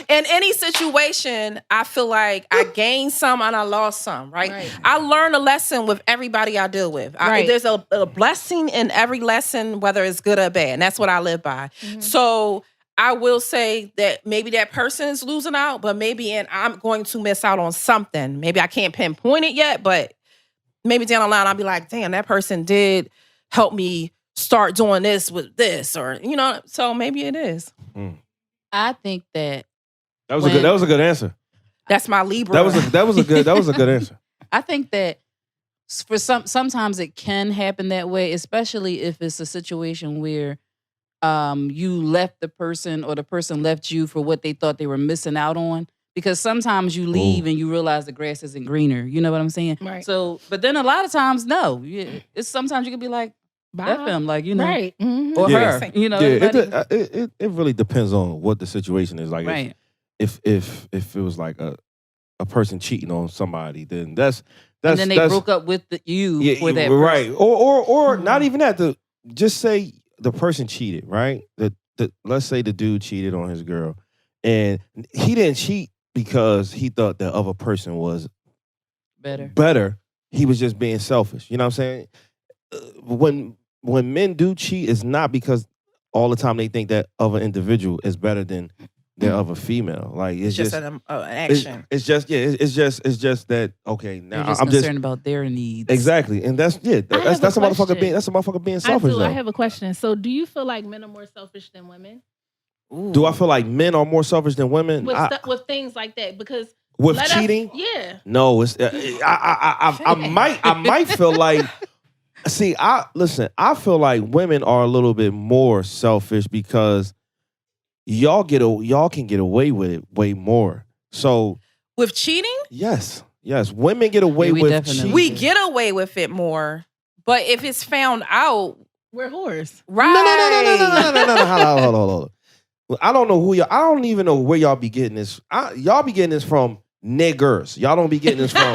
in any situation, I feel like I gained some and I lost some, right? Right. I learn a lesson with everybody I deal with. Right. There's a blessing in every lesson, whether it's good or bad. And that's what I live by. Mhm. So, I will say that maybe that person is losing out, but I'm going to miss out on something. Maybe I can't pinpoint it yet, but maybe down the line I'll be like, damn, that person did help me start doing this with this, or so maybe it is. I think that That was a good answer. That's my Libra. That was a good answer. I think that for sometimes it can happen that way, especially if it's a situation where you left the person or the person left you for what they thought they were missing out on. Because sometimes you leave and you realize the grass isn't greener. You know what I'm saying? Right. So, but then a lot of times, no. It's sometimes you can be like, F him, like, you know. Right. Mm-hmm. Or Yeah. her. You know. Yeah, it really depends on what the situation is. Like, Right. if it was like a person cheating on somebody, then that's and then they broke up with you for that right. person. Or not even that. Just say the person cheated, right? Let's say the dude cheated on his girl, and he didn't cheat because he thought the other person was better. He was just being selfish. You know what I'm saying? When men do cheat, it's not because all the time they think that other individual is better than their other female. Like it's just an action. It's just that okay. Now They're just I'm concerned about their needs. exactly, and that's have a a motherfucker question. being selfish. I though. have a question. So, do you feel like men are more selfish than women Do I feel like men are more selfish than women? with things like that? Because With cheating? Yeah. No, it's I might feel like. See, I feel like women are a little bit more selfish because y'all can get away with it way more. So With cheating? yes, women get away with definitely cheating. We get away with it more. But if it's found out, We're whores. right? No. Hold on. I don't know I don't even know where y'all be getting this. Y'all be getting this from niggers. Y'all don't be getting this from.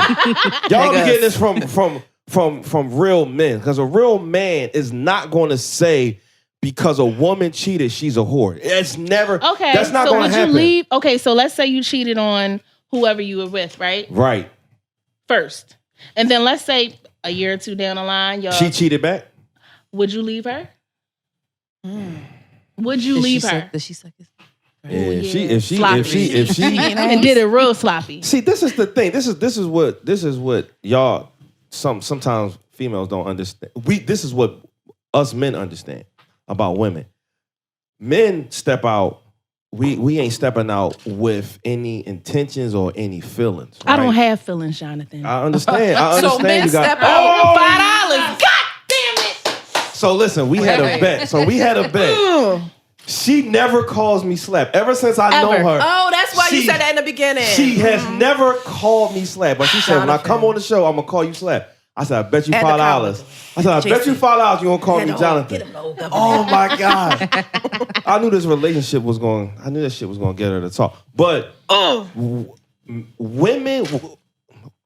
Y'all be getting this from real men. Because a real man is not going to say because a woman cheated, she's a whore. It's never. Okay. That's not so going to would happen. you leave? Okay. So let's say you cheated on whoever you were with, right? Right. First, and then let's say a year or two down the line, y'all. She cheated back. Would you leave her? Would you leave her? Does she suck his? Yeah, yeah. if she And did it real sloppy. See, this is the thing. This is what y'all sometimes females don't understand. This is what us men understand about women. Men step out. We ain't stepping out with any intentions or any feelings. I don't right? have feelings, Jonathan. I understand. So men you got step out with $5. God damn it! So listen, we had a bet. She never calls me slap. Ever since I know her. Oh, that's why you said that in the beginning. She has never called me slap. But she said, when I come on the show, I'm going to call you slap. I said, I bet you $5. I said, I bet you $5 you won't call me Jonathan. Oh my God. I knew this relationship was going, I knew that shit was going to get her to talk. But women,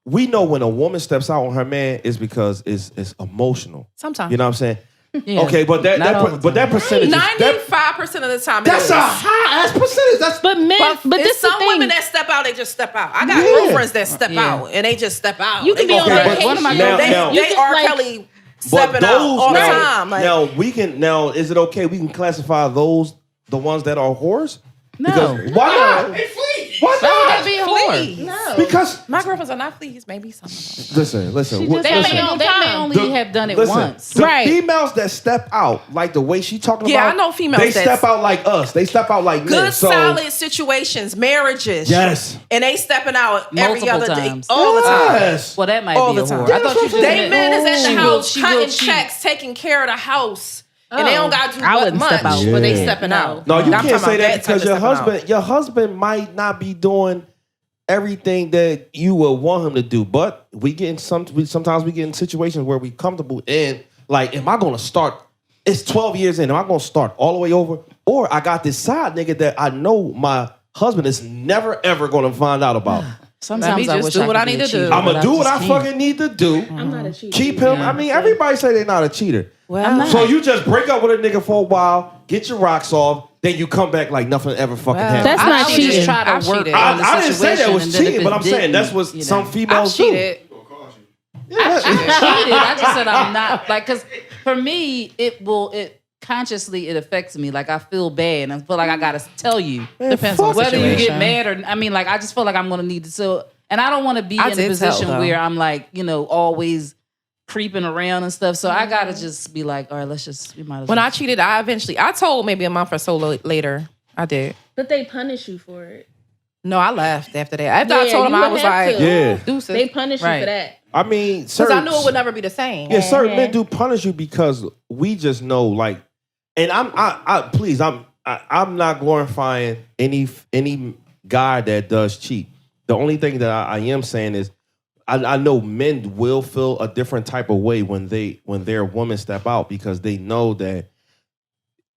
we know when a woman steps out on her man is because it's emotional. Sometimes. You know what I'm saying? Yeah. Okay, but that percentage, 95% of the time, that's a high ass percentage. That's but men, but it's this some the thing. women that step out, they just step out. I got girlfriends that step out and they just step out. You can they be on vacation. vacation. One of my They are Kelly stepping out all the time. Like, now is it okay? We can classify those the ones that are whores. No. Because why not? Why Why would that not? be a whore? No. Because my girlfriends are not fleas. Maybe some of them. listen. She just- They Listen. may only have done it once. The Right. females that step out, like the way she talking Yeah, about, I know females they that's- step out like us. They step out like men. Good, So, solid situations, marriages. yes. And they stepping out every Multiple other times. day. All the time. Yes. Well, that might All be a the time. whore. I thought you just They meant men is at she the will- house she will cutting cheat. checks, taking care of the house. And they don't got to do I what wouldn't much, step out. but they Yeah. stepping out. No, you I'm can't talking say about that type because of stepping out. your husband might not be doing everything that you would want him to do. But sometimes we get in situations where we comfortable in, like, am I gonna start? It's 12 years in. Am I gonna start all the way over? Or I got this side nigga that I know my husband is never ever gonna find out about. Sometimes Let me I just wish do I what could I be need a to do. cheater, I'm but gonna do what I just can't. fucking need to do. I'm not a cheater. Keep him. I mean, everybody say they're not a cheater. Well, So you just break up with a nigga for a while, get your rocks off, then you come back like nothing ever fucking happened. That's I not would cheating. just try I to work cheated. on the I didn't say that situation, was and then if cheating, it but I'm saying didn't, that's what you know. some I females do. cheated. Yeah, I cheated. I just said I'm not like, because for me it consciously it affects me. Like I feel bad and I feel like I gotta tell you. Man, Depends on the fuck Whether you situation. get mad or I mean, like I just feel like I'm gonna need to. So, and I don't want to be I in a did tell, position though. where I'm like, always creeping around and stuff. So I gotta just be like, all right, we might as When well. I cheated, I told maybe a month or so later. I did. But they punish you for it. No, I left after that. After I told him, you I would was have like, to. Yeah. deuces. They punish you Right. for that. I mean, Because I knew it would never be the same. Yeah, certain men do punish you because we just know, like, and I'm not glorifying any guy that does cheat. The only thing that I am saying is, I know men will feel a different type of way when their women step out, because they know that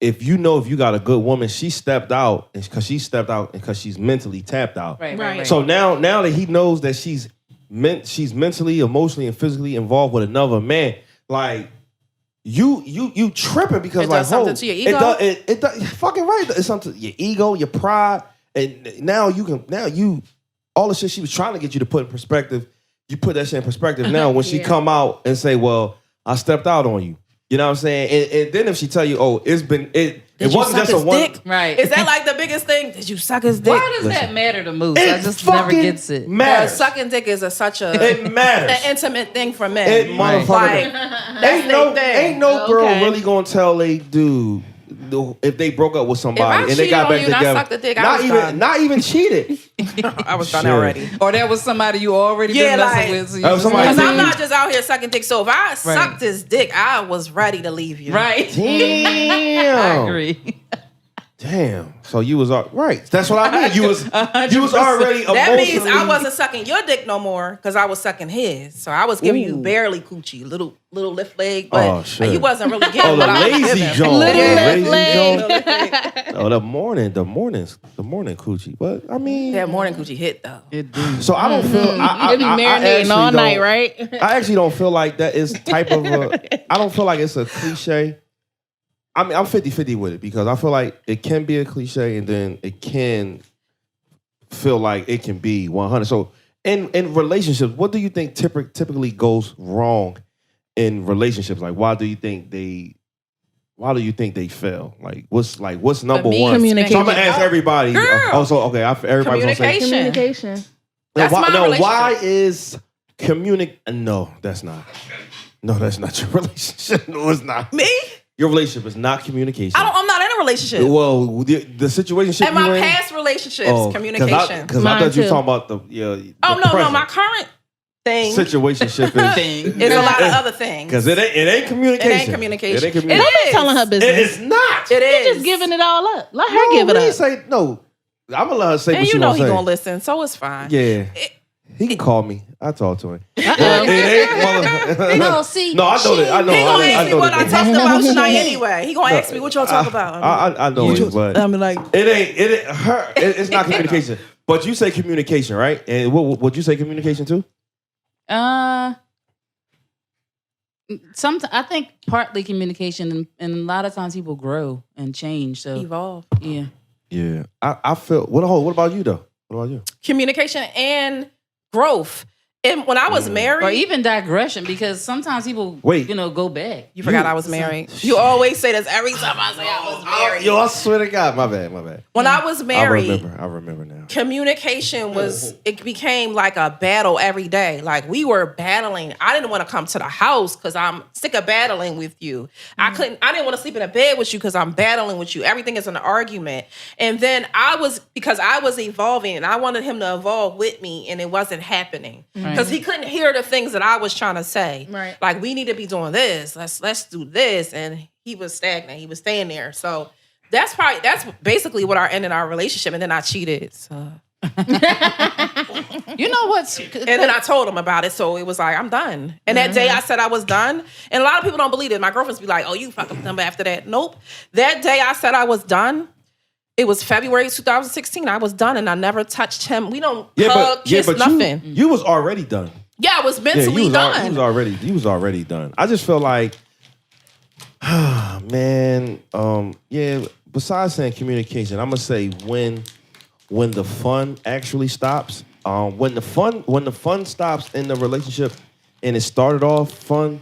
if you got a good woman, she stepped out because she's mentally tapped out. Right. So now that he knows that she's mentally, emotionally, and physically involved with another man, like you tripping because It like does something to your ego? It does fucking right. It's something your ego, your pride, and now you all the shit she was trying to get you to put in perspective. You put that shit in perspective now when she come out and say, "Well, I stepped out on you." You know what I'm saying? And then if she tell you, "Oh, it wasn't just a one." Dick? Right. Is that like the biggest thing? Did you suck his dick? Why does that matter to Moose? I It just never fucking gets it. matters. Sucking dick is such a It matters. an intimate thing for men. It motherfucker. Like, that's their thing. Ain't no girl Okay. really gonna tell a dude if they broke up with somebody If I and they got back cheated on you and I together. sucked the dick, I was done. Not even cheated. I was done Shit. already. Or that was somebody you already Yeah, been messing like- with. So you Oh, just somebody- Because I'm Mhm. not just out here sucking dick. So if I sucked his dick, I was ready to leave you. Right. Damn. I agree. Damn. So you was right. That's what I mean. You was 100%. already That emotionally. means I wasn't sucking your dick no more because I was sucking his. So I was giving you Ooh. barely coochie, little lift leg, but Oh, shit. you wasn't really getting Oh, the what I was lazy giving. joint. Little The left lazy leg. joint. Little lift leg. Oh, the morning coochie. But I mean, That morning coochie hit though. It do. so I don't feel. I They be marinating actually all night, don't- right? I actually don't feel like that is type of I don't feel like it's a cliche. I mean, I'm 50-50 with it because I feel like it can be a cliche and then it can feel like it can be 100. So in relationships, what do you think typically goes wrong in relationships? Like, why do you think they fail? Like, what's number me, one? communication. So I'm gonna ask everybody. Girl. Also, okay, everybody's gonna say. Communication. Communication. That's my relationship. Why is No, that's not. No, that's not your relationship. No, it's not. Me? Your relationship is not communication. I'm not in a relationship. Well, the situation. In my past relationships, communication. Because I Mine thought you were too. talking about the Oh no, present. my current thing situationship is is a lot of other things. because it ain't communication. It ain't communication. It ain't It communication. is. Telling her It business. is not. It is. You're just giving it all up. Let her No, give it we ain't up. say no. I'm gonna let her say And what she you know wants he to say. gonna listen, so it's fine. Yeah, he can call me. I talk to him. Uh-oh. No, see. No, I know that. I know. He gonna ask me what I that. talked about tonight anyway. He gonna ask me what y'all talk about. I know it, but I'm like, it ain't her. It's not communication. But you say communication, right? And what you say communication too? I think partly communication, and a lot of times people grow and change. So evolve. yeah. Yeah, I feel. What about you though? What about you? Communication and growth. And when I was married, Or even digression, because sometimes people, Wait. go back. you forgot I was married. You always say this every time I say I was married. Yo, I swear to God, my bad. When I was married, I remember now. communication it became like a battle every day. Like we were battling. I didn't want to come to the house because I'm sick of battling with you. I didn't want to sleep in a bed with you because I'm battling with you. Everything is an argument. And then because I was evolving and I wanted him to evolve with me, and it wasn't happening. Because he couldn't hear the things that I was trying to say. Right. Like we need to be doing this. Let's do this. And he was stagnant. He was staying there. So that's basically what ended our relationship. And then I cheated. So. You know what's And then I told him about it, so it was like, I'm done. And that day I said I was done. And a lot of people don't believe it. My girlfriends be like, oh, you fucking done after that. Nope. That day I said I was done. It was February 2016. I was done and I never touched him. We don't hug, kiss, nothing. You was already done. Yeah, I was mentally done. You was already done. I just feel like, man, yeah. Besides saying communication, I'm gonna say when the fun actually stops. When the fun stops in the relationship, and it started off fun,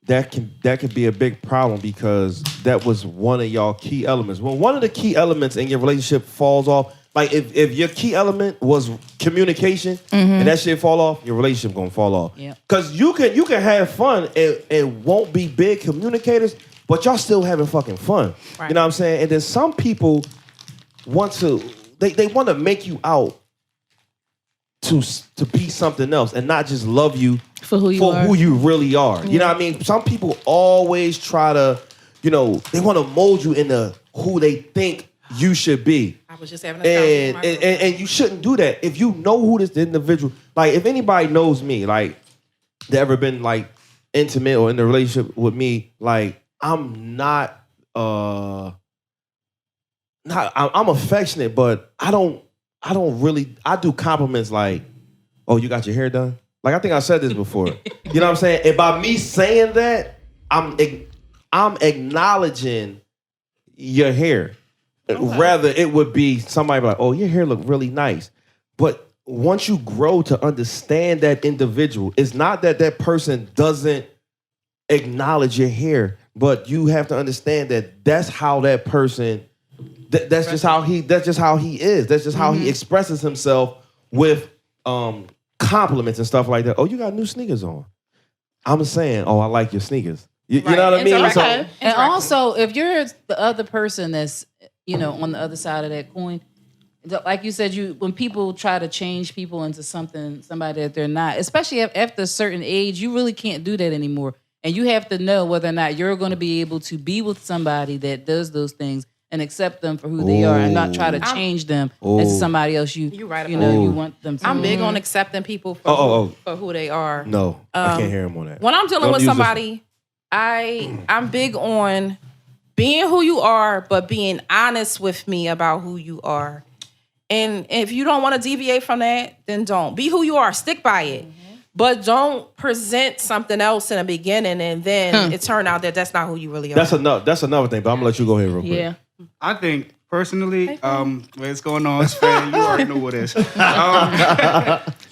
that can be a big problem because that was one of y'all key elements. When one of the key elements in your relationship falls off, like if your key element was communication and that shit fall off, your relationship gonna fall off. Yep. Cause you can have fun and won't be big communicators, but y'all still having fucking fun. Right. You know what I'm saying? And then some people want to they want to make you out to be something else and not just love you for who you really are. You know what I mean? Some people always try to, they want to mold you into who they think you should be. I was just having a and you shouldn't do that. If you know who this individual, like if anybody knows me, like they ever been like intimate or in a relationship with me, like I'm I'm affectionate, but I do compliments like, oh, you got your hair done? Like I think I said this before. You know what I'm saying? And by me saying that, I'm acknowledging your hair. Okay. Rather, it would be somebody like, oh, your hair look really nice. But once you grow to understand that individual, it's not that person doesn't acknowledge your hair, but you have to understand that that's how that person, that's just how he is. That's just how he expresses himself with compliments and stuff like that. Oh, you got new sneakers on. I'm saying, oh, I like your sneakers. You know what I mean? So, and also, if you're the other person that's, on the other side of that coin, like you said, when people try to change people into somebody that they're not, especially after a certain age, you really can't do that anymore. And you have to know whether or not you're going to be able to be with somebody that does those things and accept them for who they are and not try to change them into somebody else you want them to. I'm big on accepting people for who they are. No, I can't hear him on that. When I'm dealing with somebody, I'm big on being who you are, but being honest with me about who you are. And if you don't want to deviate from that, then don't. Be who you are. Stick by it. But don't present something else in the beginning and then it turned out that that's not who you really are. That's another thing, but I'm going to let you go ahead real quick. Yeah. I think, personally, what's going on, Span, you already know what it is.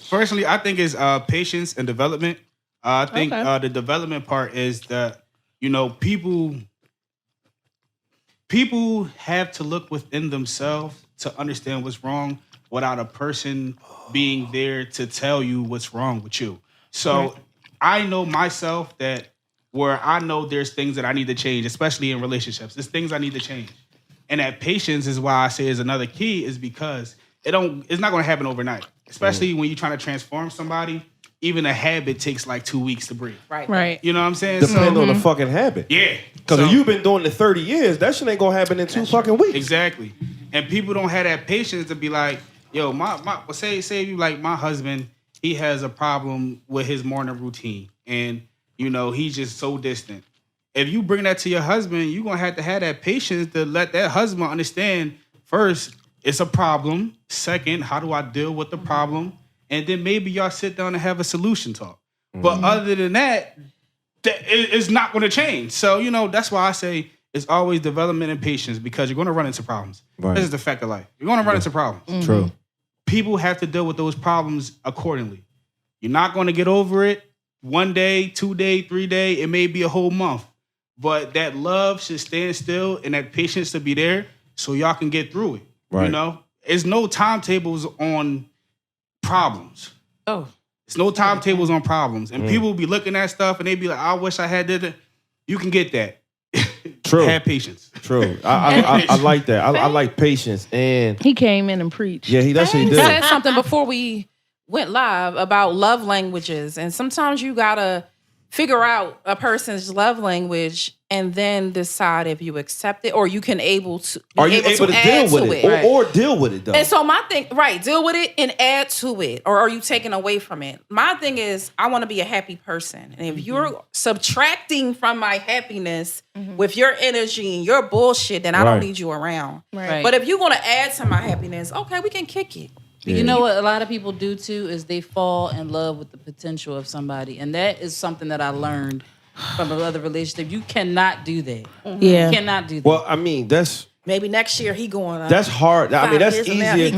Personally, I think it's patience and development. I think the development part is that, people have to look within themselves to understand what's wrong without a person being there to tell you what's wrong with you. So I know myself that where I know there's things that I need to change, especially in relationships. There's things I need to change. And that patience is why I say is another key, is because it's not going to happen overnight. Especially when you're trying to transform somebody, even a habit takes like 2 weeks to break. Right. You know what I'm saying? Depending on the fucking habit. Yeah. Because if you've been doing it 30 years, that shit ain't going to happen in 2 fucking weeks. Exactly. And people don't have that patience to be like, yo, say you like my husband, he has a problem with his morning routine. And, he's just so distant. If you bring that to your husband, you're going to have that patience to let that husband understand, first, it's a problem. Second, how do I deal with the problem? And then maybe y'all sit down and have a solution talk. But other than that, it's not going to change. So, that's why I say it's always development and patience, because you're going to run into problems. Right. This is the fact of life. You're going to run into problems. True. People have to deal with those problems accordingly. You're not going to get over it 1 day, 2 day, 3 day. It may be a whole month. But that love should stand still and that patience to be there so y'all can get through it. Right. There's no timetables on problems. It's no timetables on problems. And people will be looking at stuff and they be like, I wish I had that. You can get that. True. Have patience. True. I like that. I like patience. And he came in and preached. Yeah, he did. Said something before we went live about love languages. And sometimes you got to figure out a person's love language and then decide if you accept it or you can able to are you able to deal with it or deal with it though. And so my thing, deal with it and add to it, or are you taking away from it? My thing is I want to be a happy person. And if you're subtracting from my happiness with your energy and your bullshit, then I don't need you around. Right. But if you want to add to my happiness, okay, we can kick it. Yeah. You know what a lot of people do too is they fall in love with the potential of somebody. And that is something that I learned from another relationship. You cannot do that. Yeah. You cannot do that. Well, I mean, that's... Maybe next year he going up. That's hard. I mean, that's easier.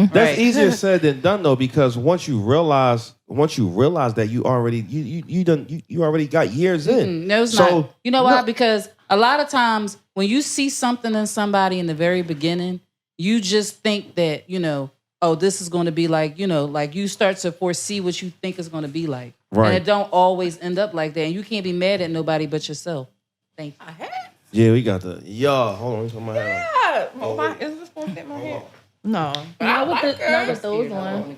That's easier said than done though, because once you realize that you already got years in. No, it's not. You know why? Because a lot of times when you see something in somebody in the very beginning, you just think that, oh, this is going to be like, like you start to foresee what you think is going to be like. Right. And it don't always end up like that. And you can't be mad at nobody but yourself. Thank you. Yeah, we got the... Hold on. Yeah. Is this gonna fit my hair. No, but Not I with like not her. with those ones.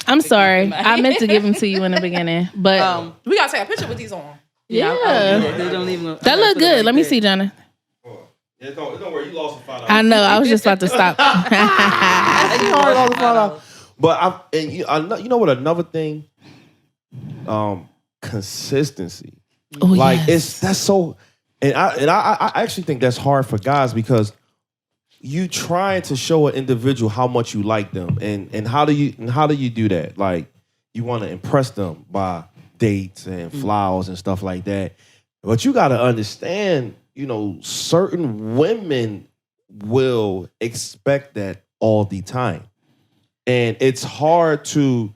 I'm sorry. I meant to give them to you in the beginning, but We gotta take a picture with these on. yeah, They don't even. that look good. Let me see, Jonathan. Yeah, don't worry, you lost $5. I know. I was just about to stop. But you know what? Another thing, consistency. Oh, Like yes. that's so, and I actually think that's hard for guys because you trying to show an individual how much you like them, and how do you do that? Like you want to impress them by dates and flowers and stuff like that, but you got to understand, you know, certain women will expect that all the time, and it's hard to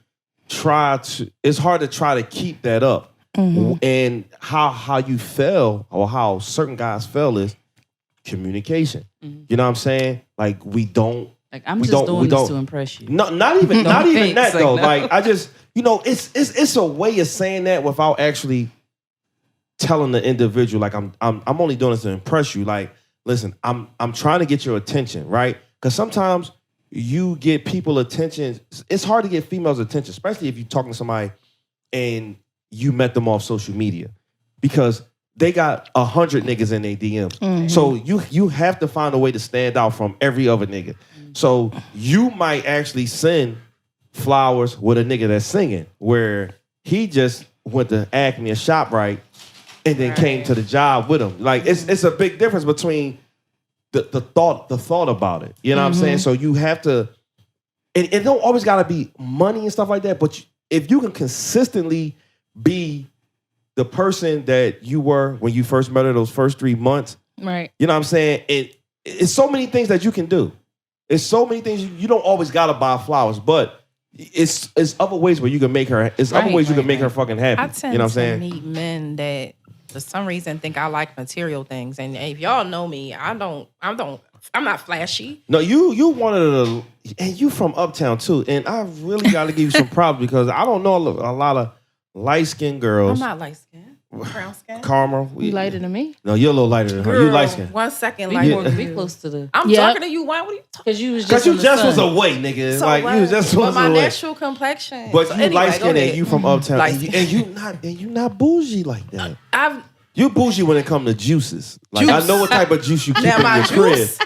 try to keep that up. And how you fail, or how certain guys fail, is communication. You know what I'm saying? Like we don't. Like I'm just doing this to impress you. No, not even that though. No. Like I just, you know, it's a way of saying that without actually telling the individual, like I'm only doing this to impress you. Like, listen, I'm trying to get your attention, right? Because sometimes you get people attention. It's hard to get females attention, especially if you're talking to somebody and you met them off social media, because they got 100 niggas in their DMs. So you have to find a way to stand out from every other nigga. So you might actually send flowers with a nigga that's singing, where he just went to Acme or ShopRite and then came to the job with him. Like it's a big difference between the thought about it. You know what I'm saying? So you have to, and it don't always gotta be money and stuff like that, but if you can consistently be the person that you were when you first met her those first 3 months, Right. you know what I'm saying? It's so many things that you can do. It's so many things. You don't always gotta buy flowers, but it's other ways where you can make her. It's other ways you can make her fucking happy. I tend You know what I'm saying? to meet men that for some reason think I like material things, and if y'all know me, I'm not flashy. No, you one of the, and you from Uptown too, and I really got to give you some props because I don't know a lot of light skinned girls. I'm not light skinned. Brown skin. Karma, You lighter than me? No, you're a little lighter than her. You light skinned. 1 second, Be like more, be close to the. I'm Yep. talking to you. Why? What are you talking? Because you was Because just you in the just was sun. away, nigga. So like what? you just But was my away. natural complexion. But So you anyway, light skinned go and ahead. you from Uptown, Light and you not bougie like that. I've You bougie when it comes to juices. Like I know what type of juice you keep now in my your crib. juice.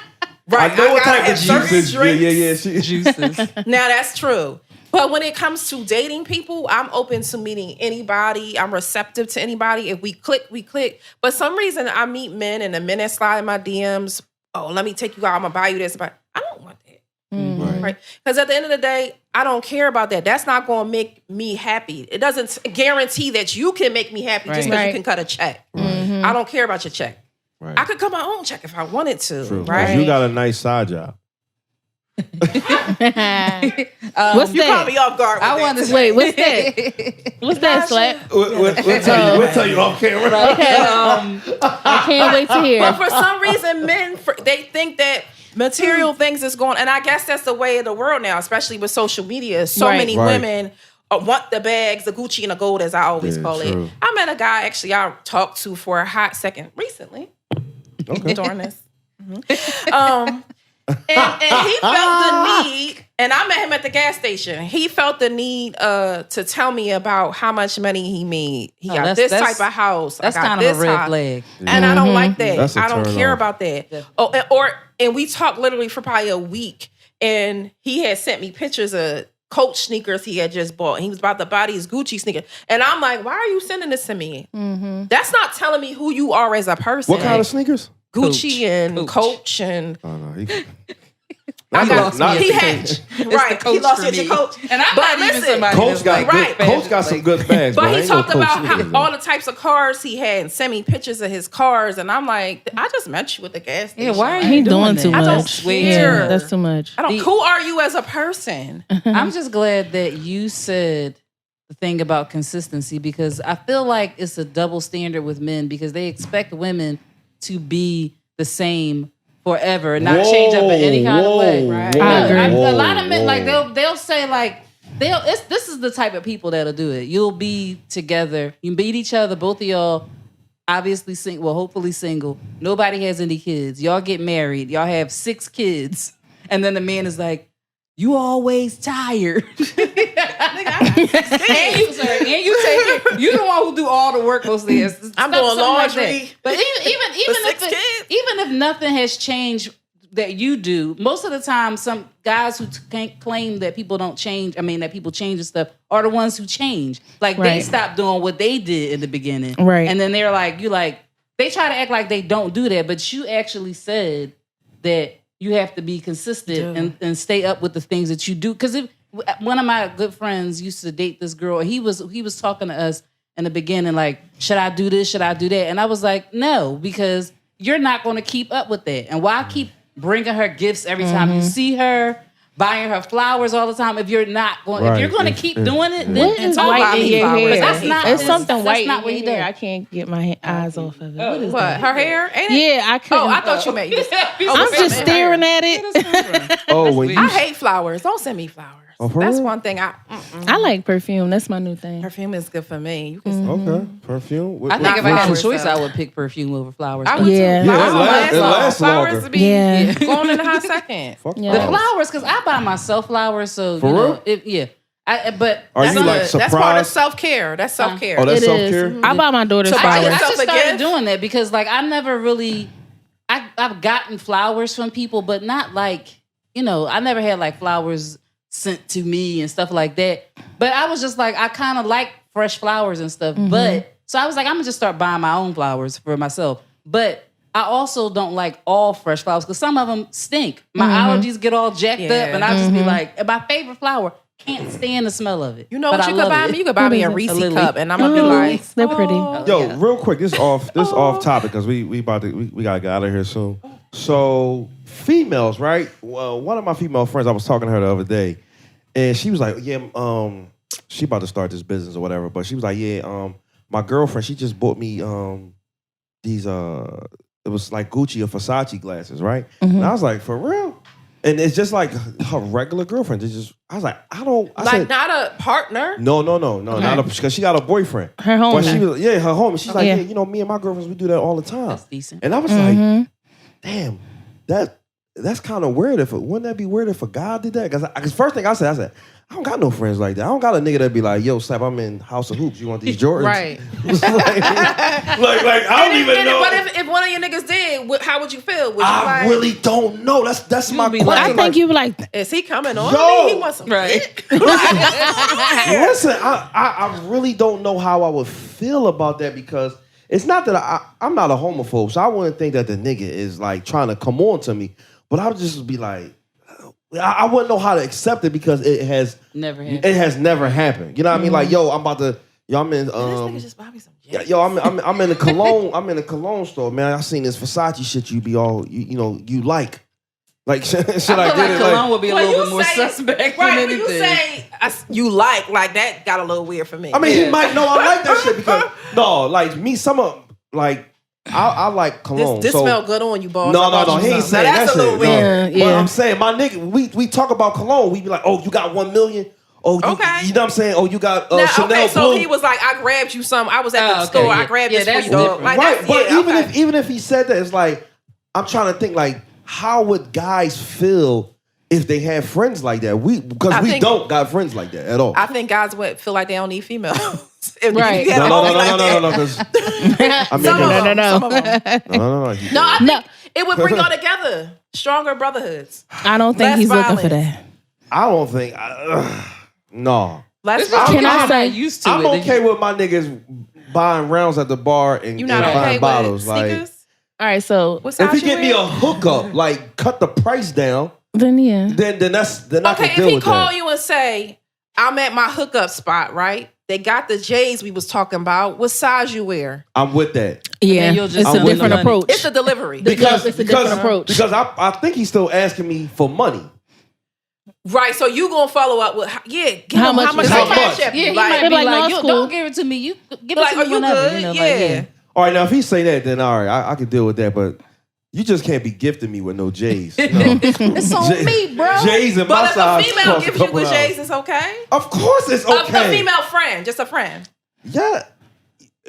Right. I know what gotta type of have certain juices. drinks. Yeah. Juices. Now that's true. But when it comes to dating people, I'm open to meeting anybody. I'm receptive to anybody. If we click, we click. But some reason I meet men and the men that slide in my DMs, oh, let me take you out. I'm going to buy you this. But I don't want that. Right? Because at the end of the day, I don't care about that. That's not going to make me happy. It doesn't guarantee that you can make me happy just because you can cut a check. I don't care about your check. Right. I could cut my own check if I wanted to. True. 'Cause Right? you got a nice side job. What's You caught that? me off guard. I with want that. to Wait, what's that? What's that, Slap? We'll tell you off camera. I can't wait to hear. But for some reason, men they think that material things is going, and I guess that's the way of the world now, especially with social media. So Right. many Right. women want the bags, the Gucci and the gold, as I always Yeah, call true. it. I met a guy actually I talked to for a hot second recently during this. And he felt the need, and I met him at the gas station. He felt the need to tell me about how much money he made. He got this type of house. That's I got kind of this a red house. flag. And I don't like that. That's a I don't turn care off. about that. Yeah. Oh, and we talked literally for probably a week, and he had sent me pictures of Coach sneakers he had just bought. He was about to buy these Gucci sneakers, and I'm like, "Why are you sending this to me? That's not telling me who you are as a person." What kind of sneakers? Gucci and Coach. Coach and Oh no. I got not- he had right. He Coach lost for it to me. Coach, And I'm but not even listen, somebody Coach that's got like, good. Coach got some good bags, But I he ain't no talked Coach about sneakers, all the types of cars he had and sent me pictures of his cars. And I'm like, I just met you at the gas station. Yeah, why are He you doing that? too I don't much. care. Yeah, that's too much. I don't. Who are you as a person? I'm just glad that you said the thing about consistency, because I feel like it's a double standard with men, because they expect women to be the same forever and not change up in any kind of way. Right. I agree. A lot of men, like they'll say like this is the type of people that'll do it. You'll be together, you meet each other, both of y'all. obviously single, well, hopefully single. Nobody has any kids. Y'all get married. Y'all have 6 kids. And then the man is like, you always tired. and you take it. You the one who do all the work most days. I'm doing laundry. Like but even if nothing has changed that you do, most of the time, some guys who claim that people don't change, that people change and stuff, are the ones who change. Like they stop doing what they did in the beginning. Right. And then they're like, they try to act like they don't do that, but you actually said that you have to be consistent and stay up with the things that you do. Because one of my good friends used to date this girl, and he was talking to us in the beginning, like, should I do this? Should I do that? And I was like, no, because you're not going to keep up with that. And why keep bringing her gifts every time you see her, buying her flowers all the time? If you're not going, if you're going to keep doing it, then what is talk white about in me your flowers. hair? That's not. It's something white not what in he your hair. does. I can't get my eyes off of it. What is What? that? Her hair? Ain't it? Yeah, I couldn't. Oh, I thought you meant you. I'm just staring at it. Oh, when you I hate flowers. Don't send me flowers. Oh, for That's real? one thing. I like perfume. That's my new thing. Perfume is good for me. You can send okay, perfume. I think if I had a flowers, choice, though. I would pick perfume over flowers. I would Yeah. too. Yeah, Flowers it lasts Flowers longer. be Yeah. going in a hot second. Fuck Yeah. The flowers. flowers, because I buy myself flowers, so For you know, real? But Are that's you not- like That's part of surprised? self-care. That's self-care. Oh, that's It self-care? is. I buy my daughter So buy I flowers. just yourself a started gift? doing that because, like, I never really, I've gotten flowers from people, but not like, I never had like flowers sent to me and stuff like that. But I was just like, I kind of like fresh flowers and stuff. But so I was like, I'm gonna just start buying my own flowers for myself. But I also don't like all fresh flowers because some of them stink. My allergies get all jacked up, and I just be like, and my favorite flower, can't stand the smell of it. You know But what I you could love buy it. me? You could buy me a What is Reese it? A lily. cup, and I'm gonna be like, They're pretty. Yo, yeah. real quick, this off topic because we gotta get out of here soon. So females, right? Well, one of my female friends, I was talking to her the other day, and she was like, "Yeah, she about to start this business or whatever." But she was like, "Yeah, my girlfriend, she just bought me these it was like Gucci or Versace glasses, right?" And I was like, "For real?" And it's just like her regular girlfriend. It's just, I was like, I said, not a partner. no, not because she got a boyfriend. Her homie. But she was, her homie. She's like, Yeah. me and my girlfriends, we do that all the time. That's decent. And I was like, damn, that's kind of weird. Wouldn't that be weird if a guy did that? Because first thing I said, I don't got no friends like that. I don't got a nigga that be like, yo, Slap, I'm in House of Hoops. You want these Jordans? Right. like I don't even know. But if one of your niggas did, how would you feel? Would you I like, really don't know. That's my be question. like- I think you were like, is he coming on Yo. me? He wants some dick. Listen, I really don't know how I would feel about that because it's not that I'm not a homophobe, so I wouldn't think that the nigga is like trying to come on to me. But I would just be like, I wouldn't know how to accept it because it has Never happened. It has never happened. You know what I mean? Like, yo, I'm about to. Yo, I'm in. This nigga just buy me some dick. Yo, I'm in a cologne. I'm in a cologne store, man. I seen this Versace shit. You be all you like. Should I I feel get like it? cologne would be a When little you bit more say- suspect Right, than when you anything. say you like that got a little weird for me. I mean, he might know I like that shit because no, like me, some of like I like cologne. this so, smell good on you, boss. I No, bought you he ain't some. saying Now, that that's a little shit. weird. No. But I'm saying, my nigga, we talk about cologne. We be like, oh, you got 1 million. Oh, you, Okay. you know what I'm saying? Oh, you got Now, Chanel okay, so Blue. he was like, I grabbed you some. I was at the Oh, okay, store. I yeah. grabbed Yeah, this for that's you, dog. different. Like, right, that's, but even if he said that, it's like I'm trying to think like how would guys feel if they had friends like that? Because I we think- don't got friends like that at all. I think guys would feel like they don't need females. If Right. you had a homie like that. No. 'Cause I mean, Some of No. them, some of them. no. No, I think it would bring y'all together. Stronger brotherhoods. I don't think Less he's looking for violence. that. I don't think. No. Less This is Can I I'm say- not used to I'm it. okay with my niggas buying rounds at the bar and, You and not okay buying with bottles. Like, sneakers? All right, so What size if he you get me wear? a hookup, like cut the price down, then yeah. then I Okay, can if deal he with call that. you and say, I'm at my hookup spot, right? They got the J's we was talking about. What size you wear? I'm with that. Yeah, you'll just it's send a him different the money. approach. It's a delivery. Because it's a different approach. Because I think he's still asking me for money. Right, so you gonna follow up with, give How him much how much is they it? cash app Yeah, you. he Like, might be like, like, no, you it's don't cool. give it to me. You give like, it to are me you whenever. good? You know, Yeah. like, yeah. All right, now if he say that, then all right, I can deal with that. But you just can't be gifting me with no J's. You know? It's on me, bro. J's in my But if a size. female cost gives a you couple with dollars. J's, it's okay? Of course it's A okay. female friend, just a friend. Yeah.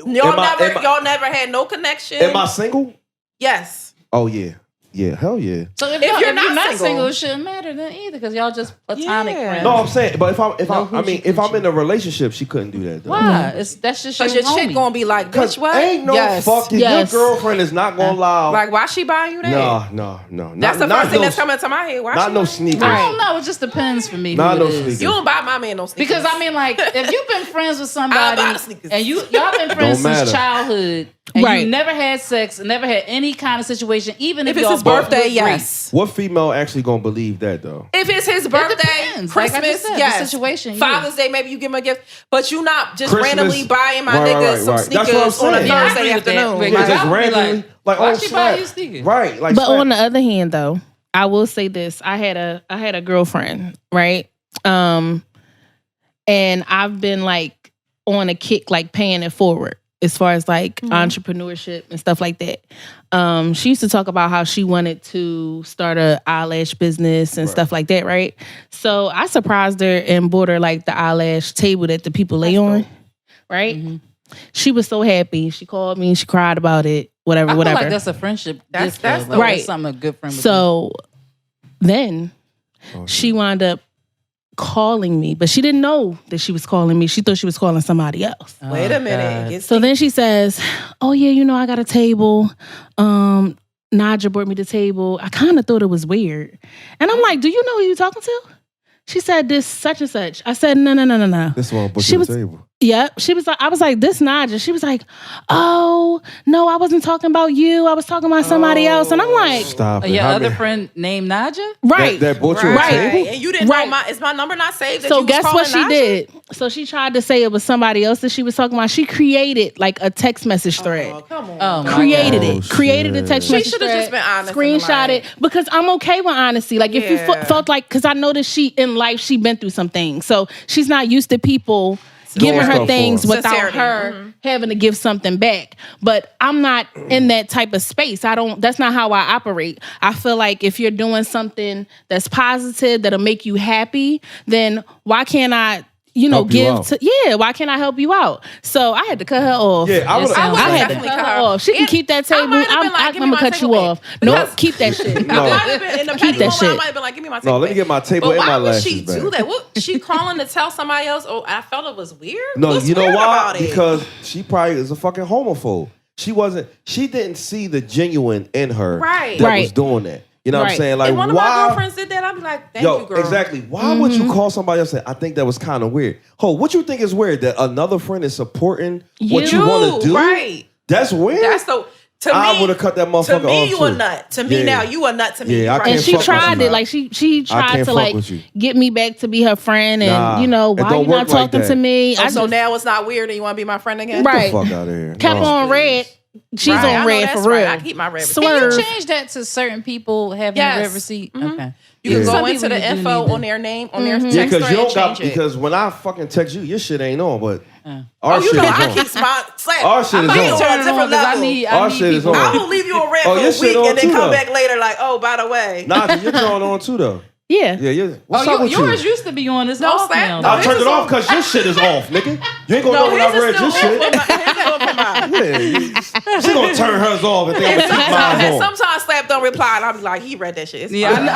Y'all never had no connection. Am I single? Yes. Oh yeah. Yeah, hell yeah. So if If you're you're not not single, it shouldn't matter then either because y'all just platonic Yeah. friends. No, I'm saying, but if I'm hoochie in a relationship, she couldn't do that though. Why? That's just Because your your chick homie. gonna be like, Cause bitch, what? ain't no Yes. fucking Yes. your girlfriend is not gonna allow. Like, why she buying you that? No. That's the first thing that's coming to my head. Why Not she no buying you sneakers. I don't know. It just depends for me. Not who no it is. sneakers. You don't buy my man no sneakers. Because I mean, like, if you've been friends with I'll somebody buy the sneakers. and y'all been friends Don't since matter. childhood, and Right. you never had sex, and never had any kind of situation, even if if it's y'all his both birthday, look yes. What female actually gonna believe that though? If it's his It birthday, depends. Like I Christmas, just said, the yes. situation, yeah. Father's Day, maybe you give him a gift, but you not just Christmas. randomly buying my Right, nigga right, some right. That's what I'm sneakers on a saying. Yeah, I Thursday agree with that. afternoon. Like, Yeah, I just would be randomly, like, oh, why she buy snap. you sneakers? Right, like. But snap. on the other hand, though, I will say this: I had a girlfriend, right? And I've been like on a kick, like paying it forward as far as like entrepreneurship and stuff like that. She used to talk about how she wanted to start a eyelash business and stuff like that, right? So I surprised her and bought her like the eyelash table that the people lay on, right? Mm-hmm. She was so happy. She called me. She cried about it. Whatever. I feel like that's a friendship. That's- gift, that's though. Like, right. That's something a good friend would do. So then she wound up calling me, but she didn't know that she was calling me. She thought she was calling somebody else. Wait a minute. God. Get So then she says, "Oh yeah, I got a table. Nija brought me the table. I kind of thought it was weird." And I'm like, "Do you know who you talking to?" She said, "This such and such." I said, No. This one put She you was- on the table. Yep. She was like, I was like, "This Nija." She was like, "Oh, no, I wasn't talking about you. I was talking about somebody else." And I'm like, Stop it. Your How other many- friend named Naja? right. That bought you a Right. table? And you didn't Right. know is my number not saved? That So you was guess what she calling Nija? did? So she tried to say it was somebody else that she was talking about. She created like a text message thread. Oh, come on. Oh, my Created God. it. Created a text She message should've thread. just been honest and Screenshot like- it because I'm okay with honesty. Like if you Yeah. felt like, because I know that she in life she been through some things, so she's not used to people giving her stuff things for her. without Sincerity. her having to give something back. But I'm not in that type of space. That's not how I operate. I feel like if you're doing something that's positive, that'll make you happy, then why can't I, Help you give out. to, why can't I help you out? So I had to cut her off. Yeah, I would. It sounds I like had to definitely cut cut her her off. She can And keep that I table. might have I'm been like, give me gonna my cut table you back. off. No, Because- keep that shit. I might have been in the petty that moment. I shit. might have been like, "Give me my No, table." let me back. get my table But and my why would lashes she back. do that? What she calling to tell somebody else? Oh, I felt it was weird. No, What's you know weird why? about it? Because she probably is a fucking homophobe. She didn't see the genuine in her Right. that Right. was doing that. You know what I'm Right. saying? Like, if one of my why? girlfriends did that, I'd be like, "Thank Yo, you, girl." exactly. Why would you call somebody else and say, I think that was kind of weird? What you think is weird? That another friend is supporting what you want to do? Right. That's weird. That's so. To I me, would've cut that motherfucker To me, off, you too. a nut. To me Yeah. now, you a nut. To me, Yeah, I right. can't And she fuck with tried you. it. Like she tried can't to fuck like with you. get me back to be her friend, and Nah, it why don't you work not like talking that. to me? Oh, I so just now it's not weird, and you want to be my friend again? Right. Get the fuck out of here. kept No. on red. She's Right, I on know red that's for real. right. I keep my red. Can Swerve. you change that to certain people having Yes. a red receipt? Okay. You can Yeah. go Some into people the you do info need to- on their name, on their Yeah, text because you thread, don't got change it. because when I fucking text you, your shit ain't on, but Oh, our you shit know, is I on. keep my slap. Our shit I'm is being on. on a Turn it on different 'cause level. I need Our shit is people. on. I will leave you on red Oh, for your a shit week on and then too, come though. back later like, "Oh, by the way." Nah, you're drawing on too though. Yeah. Yeah. What's up with yours you? used to be on this No, off slap. now. I turned it off because your shit is off, nigga. You ain't gonna know when I read your shit. Yeah, she gonna turn hers off and think I'm gonna keep mine And on. sometimes Slap don't reply, and I'll be like, "He read that shit." It's Yeah, fine. I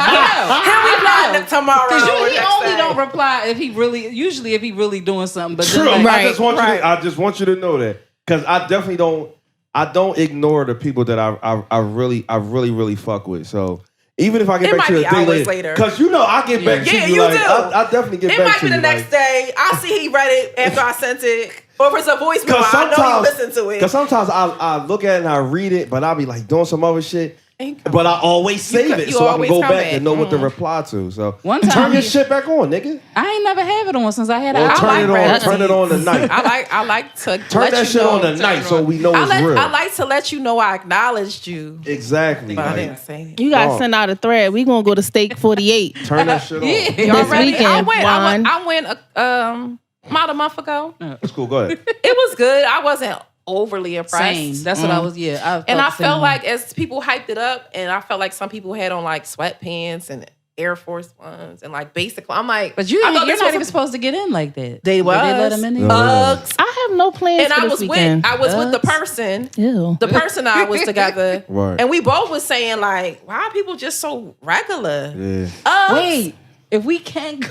know. He'll reply tomorrow. Because or he next only day. don't reply if he really. Usually, if he really doing something. But True. then, like, I just want you. right. I just want you to know that because I definitely don't. I don't ignore the people that I really fuck with. So even if I get It back to might the be thing hours later, later. because you know I get back to Yeah, you. you Like do. I definitely get It back might to be you. the next day. I see he read it after I sent it. Or if it's a voicemail, Because I know you sometimes, listen to it. because sometimes I look at it and I read it, but I'll be like doing some other shit. And you come But I always save co- it you so I can always go come back back. and know what to reply to. So One time turn your he- shit back on, nigga. I ain't never have it on since I had Or it. turn like it on. red Turn it on tonight. I like to Turn let that you shit know, on tonight so we know it's real. I like to let you know I acknowledged you, Exactly. but I Like, didn't say it. You gotta Oh. send out a thread. We gonna go to Steak 48. turn that shit on. Yeah. Y'all This ready? weekend, Juan. I went about a month ago. That's cool. Go ahead. It was good. I wasn't overly impressed. Same. That's what I was. Yeah, And I the same felt way. like as people hyped it up, and I felt like some people had on like sweatpants and Air Force Ones and like basic. I'm like, But you're I thought not this was even supposed to get in like that. They Or was. They let them in there. Uggs. I have no plans And for I this was weekend. with the Uggs. person. Ew. The person I was together. Right. And we both was saying like, why are people just so regular? Yeah. Uggs. If we can't go,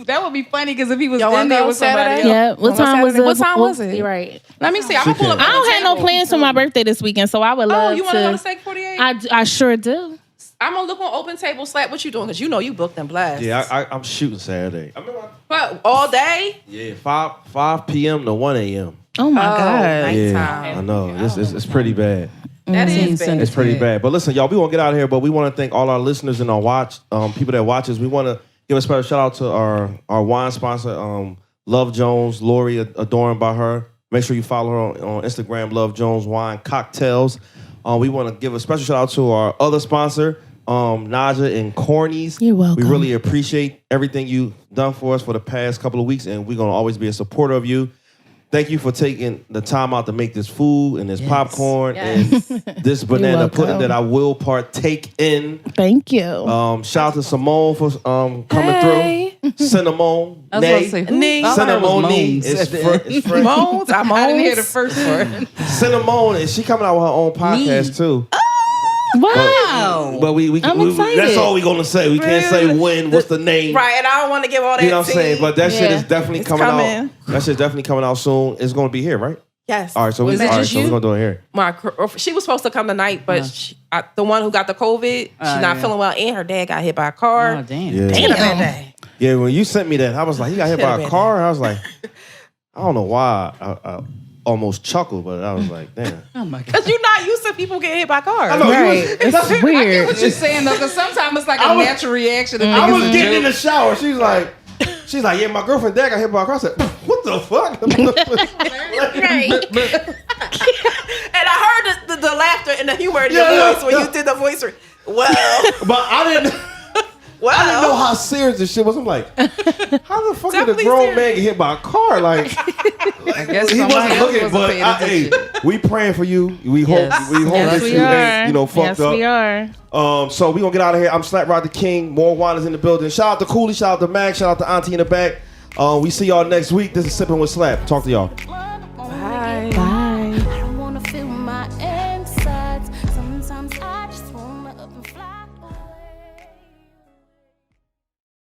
that would be funny because if he was Y'all in wanna there go with somebody Saturday? else. Yeah. What On time was Saturday? it? What time was it? You're right. Let me see. I'm She gonna pull up. can. I don't have no plans for my birthday this weekend, so I would love Oh, you want to go to Steak 48? I sure do. I'm gonna look on Open Table Slap. What you doing? Because you know you booked and blessed. Yeah, I'm shooting Saturday. I remember. But all day. Yeah, 5 p.m. to 1 a.m. Oh my Oh, god. nice. Yeah, Nighttime. I know. It's pretty bad. That is bad. It's pretty bad. But listen, y'all, we won't get out of here, but we want to thank all our listeners and our people that watch us. We want to give a special shout out to our wine sponsor, Love Jones, Lori, adorned by her. Make sure you follow her on Instagram, Love Jones Wine Cocktails. We want to give a special shout out to our other sponsor, Nija and Corneys. You're welcome. We really appreciate everything you've done for us for the past couple of weeks, and we're going to always be a supporter of you. Thank you for taking the time out to make this food and this popcorn and this banana welcome. pudding that I will partake in. Thank you. Shout out to Simone for coming through. Cinnamon. I was about to say, who? Nay. All I heard was Cinnamon. moans It's at the end. fresh. Moans. I I didn't hear the moans. first word. Cinnamon, and she coming out with her own podcast too. Wow. But we I'm that's excited. all we gonna say. We can't say when, what's the name. Right, and I don't want to give all that. You know what I'm saying? tea. But that shit Yeah. is definitely It's coming coming. out. That shit's definitely coming out soon. It's gonna be here, right? Yes. All right, so Was it just we're you? gonna do it here. She was supposed to come tonight, but the one who got the COVID, she's not yeah. feeling well, and her dad got hit by a car. Oh, damn. Yeah. Ain't a bad day. Yeah, when you sent me that, I was like, he got hit by a car. And I was like, I don't know why. I almost chuckled, but I was like, damn. Oh, my God. Because you're not used to people getting hit by cars. I know, Right. It's weird. What you're saying, though, because sometimes it's like I a was- natural reaction. To I think was it's a getting in joke. the shower. She's like, yeah, my girlfriend dad got hit by a car. I said, what the fuck? And I heard the laughter and the humor in your Yeah, voice when yeah. you did the voice. Well, But I didn't know how serious this shit was. I'm like, how the fuck did a Definitely grown serious. man get hit by a car? Like I guess he somebody wasn't else looking, wasn't but paying hey, attention. we praying for you. We hope Yes. we hope Yes, that we you are. ain't fucked Yes, up. we are. So we gonna get out of here. I'm Slap Rock the King. More wine is in the building. Shout out to Cooley. Shout out to Mac. Shout out to Auntie in the back. We see y'all next week. This is Sipping with Slap. Talk to y'all.